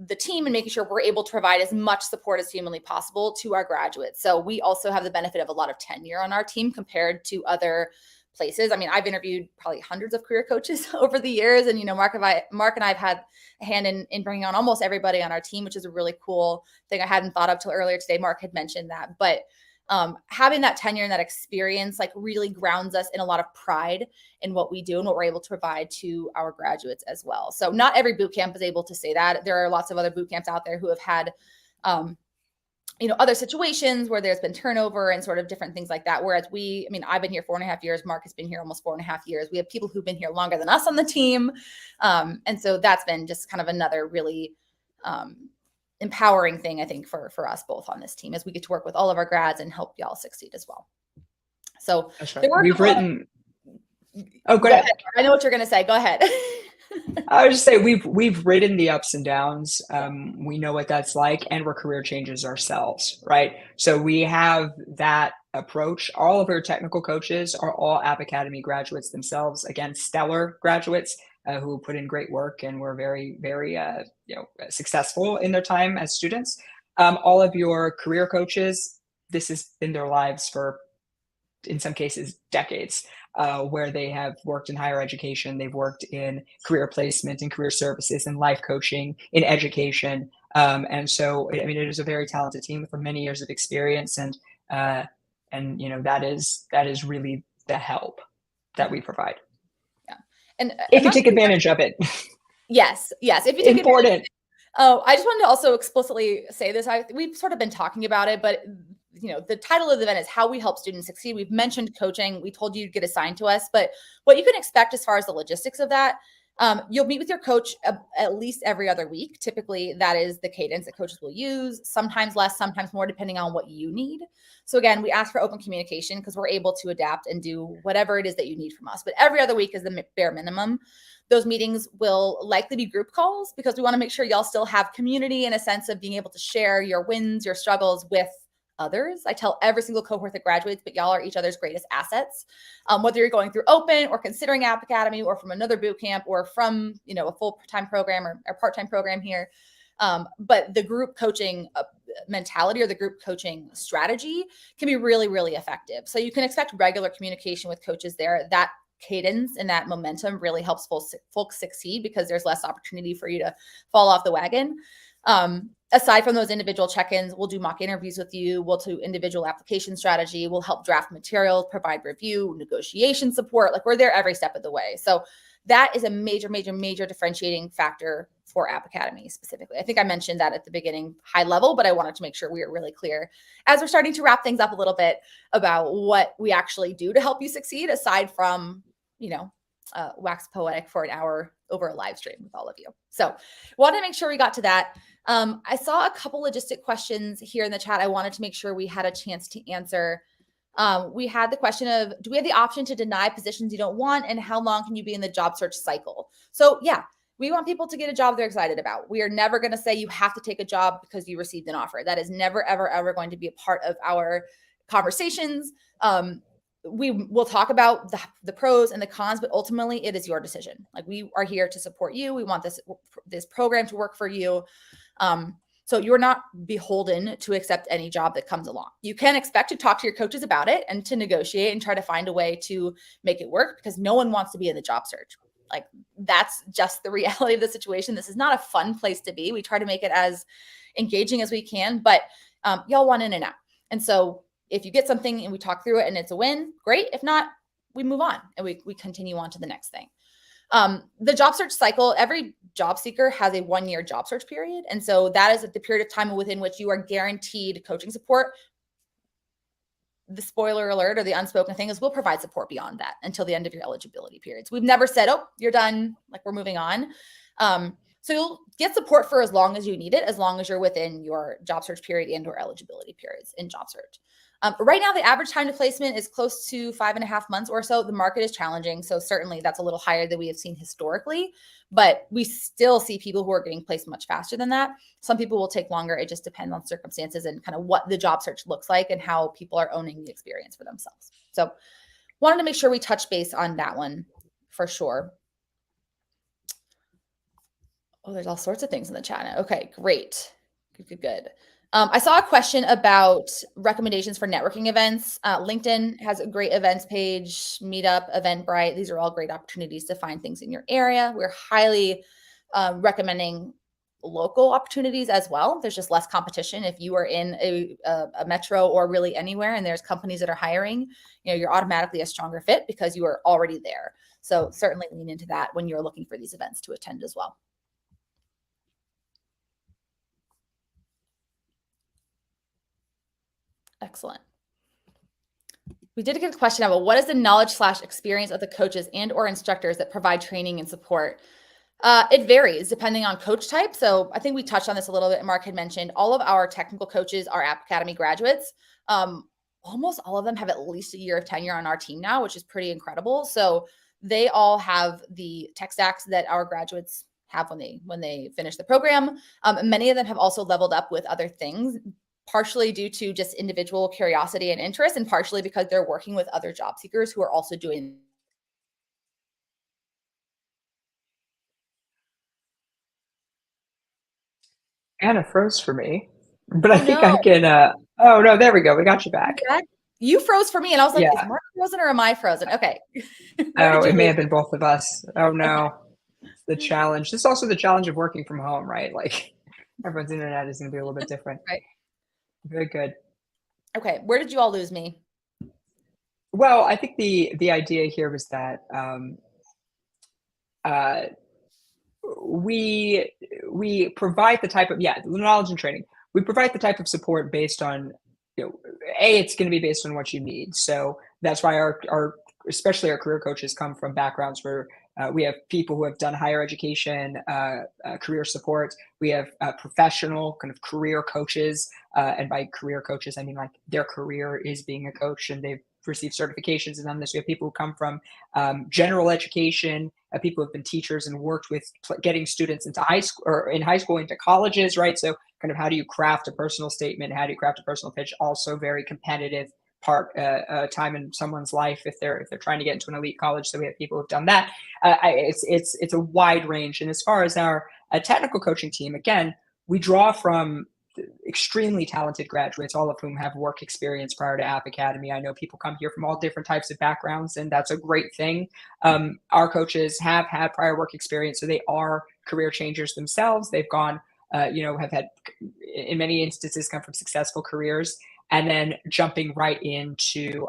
the team and making sure we're able to provide as much support as humanly possible to our graduates. So we also have the benefit of a lot of tenure on our team compared to other places. I mean, I've interviewed probably hundreds of career coaches over the years. And, Mark and I have had a hand in bringing on almost everybody on our team, which is a really cool thing I hadn't thought of till earlier today. Mark had mentioned that, but having that tenure and that experience really grounds us in a lot of pride in what we do and what we're able to provide to our graduates as well. So not every boot camp is able to say that. There are lots of other boot camps out there who have had, other situations where there's been turnover and sort of different things like that. Whereas I've been here 4.5 years. Mark has been here almost 4.5 years. We have people who've been here longer than us on the team. And so that's been just kind of another really, empowering thing, I think, for us both on this team, as we get to work with all of our grads and help y'all succeed as well. So
that's right. We've written. Oh, go
Go
ahead.
ahead. I know what you're going to say. Go ahead.
I would just say we've ridden the ups and downs.
Yeah.
We know what that's like, and we're career changers ourselves, right? So we have that approach. All of our technical coaches are all App Academy graduates themselves. Again, stellar graduates who put in great work and were very, very successful in their time as students. All of your career coaches, this has been their lives for, in some cases, decades, where they have worked in higher education, they've worked in career placement and career services and life coaching, in education. And so, I mean, it is a very talented team with many years of experience, uh, and that is really the help that we provide.
Yeah. And
If
I'm
you
not
take
sure.
advantage of it,
Yes. Yes. If you take advantage.
important.
Oh, I just wanted to also explicitly say this. We've sort of been talking about it, but the title of the event is How We Help Students Succeed. We've mentioned coaching. We told you to get assigned to us, but what you can expect as far as the logistics of that, you'll meet with your coach at least every other week. Typically, that is the cadence that coaches will use, sometimes less, sometimes more, depending on what you need. So again, we ask for open communication because we're able to adapt and do whatever it is that you need from us. But every other week is the bare minimum. Those meetings will likely be group calls because we want to make sure y'all still have community and a sense of being able to share your wins, your struggles with others. I tell every single cohort that graduates, but y'all are each other's greatest assets. Whether you're going through open or considering App Academy or from another boot camp or from, a full-time program or part-time program here. But the group coaching mentality or the group coaching strategy can be really, really effective. So you can expect regular communication with coaches there. That cadence and that momentum really helps folks succeed because there's less opportunity for you to fall off the wagon. Aside from those individual check-ins, we'll do mock interviews with you. We'll do individual application strategy. We'll help draft materials, provide review, negotiation support. Like, we're there every step of the way. So that is a major, major, major differentiating factor for App Academy specifically. I think I mentioned that at the beginning, high level, but I wanted to make sure we were really clear as we're starting to wrap things up a little bit about what we actually do to help you succeed, aside from, wax poetic for an hour over a live stream with all of you. So wanted to make sure we got to that. I saw a couple logistic questions here in the chat. I wanted to make sure we had a chance to answer. We had the question of, do we have the option to deny positions you don't want? And how long can you be in the job search cycle? So yeah, we want people to get a job they're excited about. We are never going to say you have to take a job because you received an offer. That is never, ever, ever going to be a part of our conversations. We will talk about the pros and the cons, but ultimately it is your decision. Like, we are here to support you. We want this program to work for you. So you're not beholden to accept any job that comes along. You can expect to talk to your coaches about it and to negotiate and try to find a way to make it work, because no one wants to be in the job search. Like, that's just the reality of the situation. This is not a fun place to be. We try to make it as engaging as we can, but y'all want in and out. And so if you get something and we talk through it and it's a win, great. If not, we move on and we continue on to the next thing. The job search cycle, every job seeker has a 1-year job search period. And so that is the period of time within which you are guaranteed coaching support. The spoiler alert, or the unspoken thing, is we'll provide support beyond that until the end of your eligibility periods. We've never said, oh, you're done, like, we're moving on. So you'll get support for as long as you need it, as long as you're within your job search period and or eligibility periods in job search. Right now, the average time to placement is close to 5.5 months or so. The market is challenging, so certainly that's a little higher than we have seen historically, but we still see people who are getting placed much faster than that. Some people will take longer. It just depends on circumstances and kind of what the job search looks like and how people are owning the experience for themselves. So wanted to make sure we touch base on that one for sure. Oh, there's all sorts of things in the chat. Okay, great. Good. I saw a question about recommendations for networking events. LinkedIn has a great events page, Meetup, Eventbrite. These are all great opportunities to find things in your area. We're highly recommending local opportunities as well. There's just less competition. If you are in a metro or really anywhere and there's companies that are hiring, you're automatically a stronger fit because you are already there. So certainly lean into that when you're looking for these events to attend as well. Excellent. We did get a question about what is the knowledge/experience of the coaches and or instructors that provide training and support. It varies depending on coach type. So I think we touched on this a little bit. Mark had mentioned all of our technical coaches are App Academy graduates. Almost all of them have at least a year of tenure on our team now, which is pretty incredible. So they all have the tech stacks that our graduates have when they finish the program. Many of them have also leveled up with other things, partially due to just individual curiosity and interest, and partially because they're working with other job seekers who are also doing.
Anna froze for me, but I
Oh
think I
no.
can. Oh no, there we go. We got you back.
You froze for me, and I was like, is
Yeah.
Mark frozen or am I frozen? Okay. Where
Oh,
did you
it may
lose
have been both of us. Oh
Okay.
no, it's the challenge. This is also the challenge of working from home, right? Like everyone's internet is going to be a little bit different.
Right.
Very good.
Okay. Where did you all lose me?
Well, I think the idea here was that uh, we we provide the type of knowledge and training. We provide the type of support based on it's going to be based on what you need. So that's why our especially our career coaches come from backgrounds where we have people who have done higher education, career support. We have professional kind of career coaches, and by career coaches I mean like their career is being a coach and they've received certifications and done this. We have people who come from general education, people who have been teachers and worked with getting students into high school or in high school into colleges, right? So kind of how do you craft a personal statement? How do you craft a personal pitch? Also very competitive time in someone's life if they're trying to get into an elite college. So we have people who've done that. It's a wide range. And as far as our technical coaching team, again, we draw from extremely talented graduates, all of whom have work experience prior to App Academy. I know people come here from all different types of backgrounds, and that's a great thing. Our coaches have had prior work experience, so they are career changers themselves. They've gone, have had, in many instances, come from successful careers, and then jumping right into,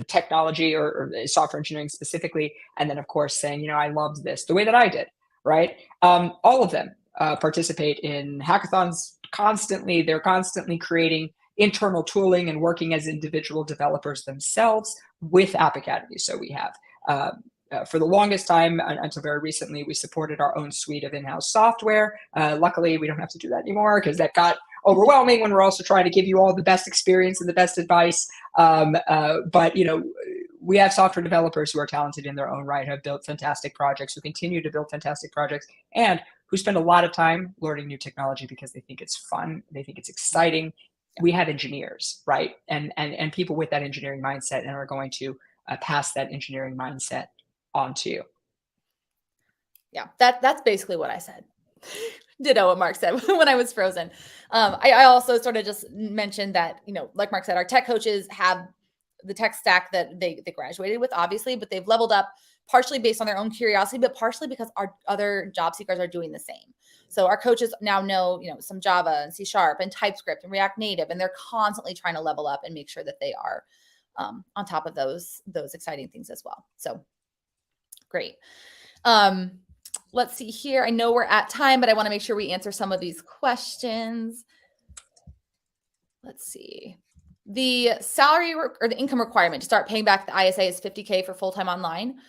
technology or software engineering specifically, and then of course saying, I loved this the way that I did, right? All of them participate in hackathons constantly. They're constantly creating internal tooling and working as individual developers themselves with App Academy. So we have, for the longest time, until very recently, we supported our own suite of in-house software. Luckily, we don't have to do that anymore because that got overwhelming when we're also trying to give you all the best experience and the best advice. But we have software developers who are talented in their own right, have built fantastic projects, who continue to build fantastic projects, and who spend a lot of time learning new technology because they think it's fun, they think it's exciting. We have engineers, right? And people with that engineering mindset and are going to pass that engineering mindset on to you.
Yeah, that's basically what I said. Ditto what Mark said when I was frozen. I also sort of just mentioned that, like Mark said, our tech coaches have the tech stack that they graduated with, obviously, but they've leveled up partially based on their own curiosity, but partially because our other job seekers are doing the same. So our coaches now know, some Java and C# and TypeScript and React Native, and they're constantly trying to level up and make sure that they are on top of those exciting things as well. So great. Let's see here. I know we're at time, but I want to make sure we answer some of these questions. Let's see. The salary or the income requirement to start paying back the ISA is $50K for full-time online.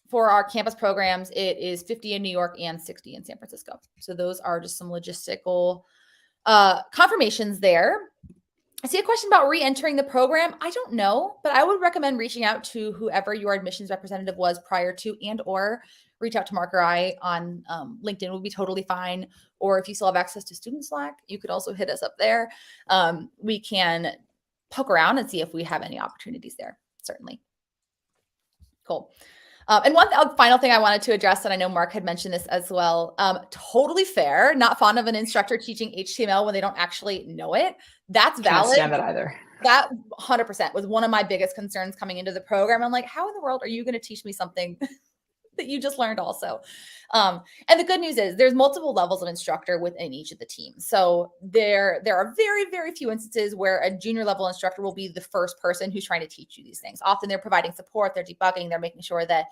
For our campus programs, it is 50 in New York and 60 in San Francisco. So those are just some logistical confirmations there. I see a question about re-entering the program. I don't know, but I would recommend reaching out to whoever your admissions representative was prior to, and or reach out to Mark or I on LinkedIn would be totally fine. Or if you still have access to Student Slack, you could also hit us up there. We can poke around and see if we have any opportunities there, certainly. Cool. And one final thing I wanted to address, and I know Mark had mentioned this as well, totally fair, not fond of an instructor teaching HTML when they don't actually know it. That's valid.
Can't stand that either.
That 100% was one of my biggest concerns coming into the program. I'm like, how in the world are you going to teach me something that you just learned also? And the good news is there's multiple levels of instructor within each of the teams. So there are very, very few instances where a junior level instructor will be the first person who's trying to teach you these things. Often they're providing support, they're debugging, they're making sure that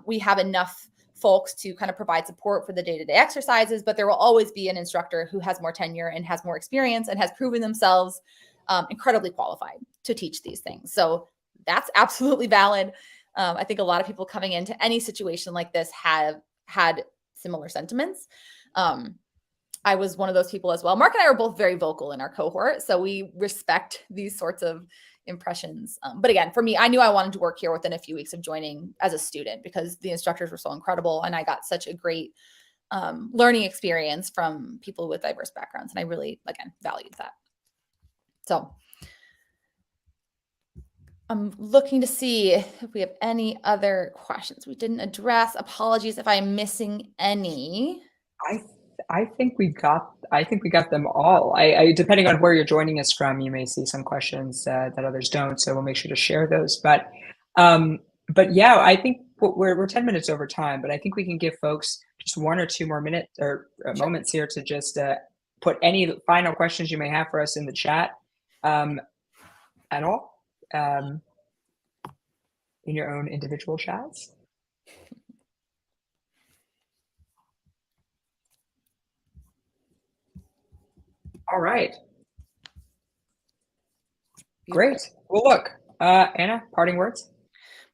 we have enough folks to kind of provide support for the day-to-day exercises, but there will always be an instructor who has more tenure and has more experience and has proven themselves incredibly qualified to teach these things. So that's absolutely valid. I think a lot of people coming into any situation like this have had similar sentiments. I was one of those people as well. Mark and I were both very vocal in our cohort, so we respect these sorts of, impressions. But again, for me, I knew I wanted to work here within a few weeks of joining as a student because the instructors were so incredible and I got such a great learning experience from people with diverse backgrounds. And I really, again, valued that. So I'm looking to see if we have any other questions we didn't address. Apologies if I'm missing any.
I think we got them all. I depending on where you're joining us from, you may see some questions that others don't. So we'll make sure to share those. But yeah, I think we're 10 minutes over time, but I think we can give folks just 1 or 2 more minutes or moments here to just put any final questions you may have for us in the chat at all in your own individual chats. All right. Great. Well, look, Anna, parting words.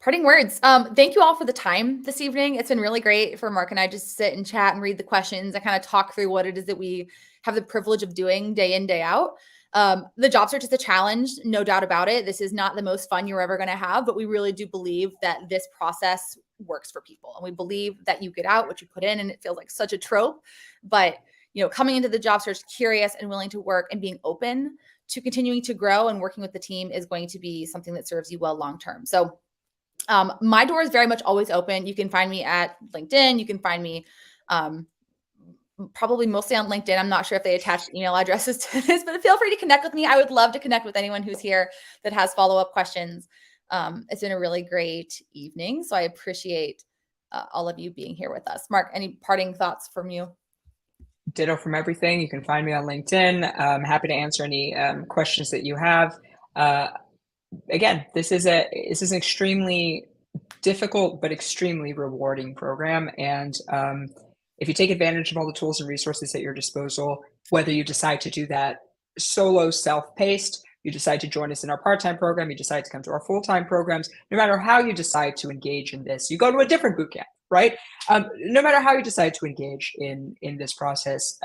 Parting words. Thank you all for the time this evening. It's been really great for Mark and I just sit and chat and read the questions and kind of talk through what it is that we have the privilege of doing day in, day out. The job search is a challenge, no doubt about it. This is not the most fun you're ever going to have, but we really do believe that this process works for people. And we believe that you get out what you put in, and it feels like such a trope. But, coming into the job search curious and willing to work and being open to continuing to grow and working with the team is going to be something that serves you well long-term. So my door is very much always open. You can find me at LinkedIn. You can find me probably mostly on LinkedIn. I'm not sure if they attach email addresses to this, but feel free to connect with me. I would love to connect with anyone who's here that has follow-up questions. It's been a really great evening. So I appreciate all of you being here with us. Mark, any parting thoughts from you?
Ditto from everything. You can find me on LinkedIn. I'm happy to answer any questions that you have. Again, this is an extremely difficult but extremely rewarding program. And if you take advantage of all the tools and resources at your disposal, whether you decide to do that solo, self-paced, you decide to join us in our part-time program, you decide to come to our full-time programs, no matter how you decide to engage in this, you go to a different boot camp, right? No matter how you decide to engage in this process,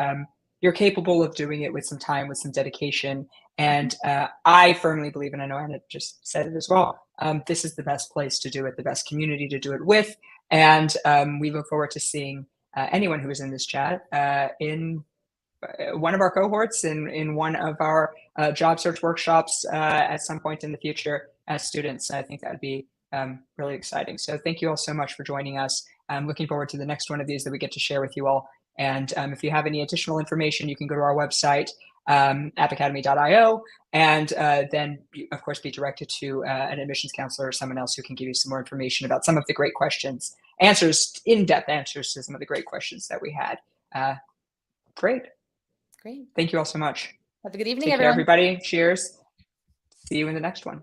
you're capable of doing it with some time, with some dedication. And I firmly believe, and I know Anna just said it as well, this is the best place to do it, the best community to do it with. And we look forward to seeing anyone who is in this chat in one of our cohorts, in one of our job search workshops at some point in the future as students. I think that would be really exciting. So thank you all so much for joining us. I'm looking forward to the next one of these that we get to share with you all. And if you have any additional information, you can go to our website, appacademy.io, and then, of course, be directed to an admissions counselor or someone else who can give you some more information about some of the great questions, in-depth answers to some of the great questions that we had. Great. Thank you all so much.
Have a good evening,
Take
everyone.
care, everybody. Cheers. See you in the next one.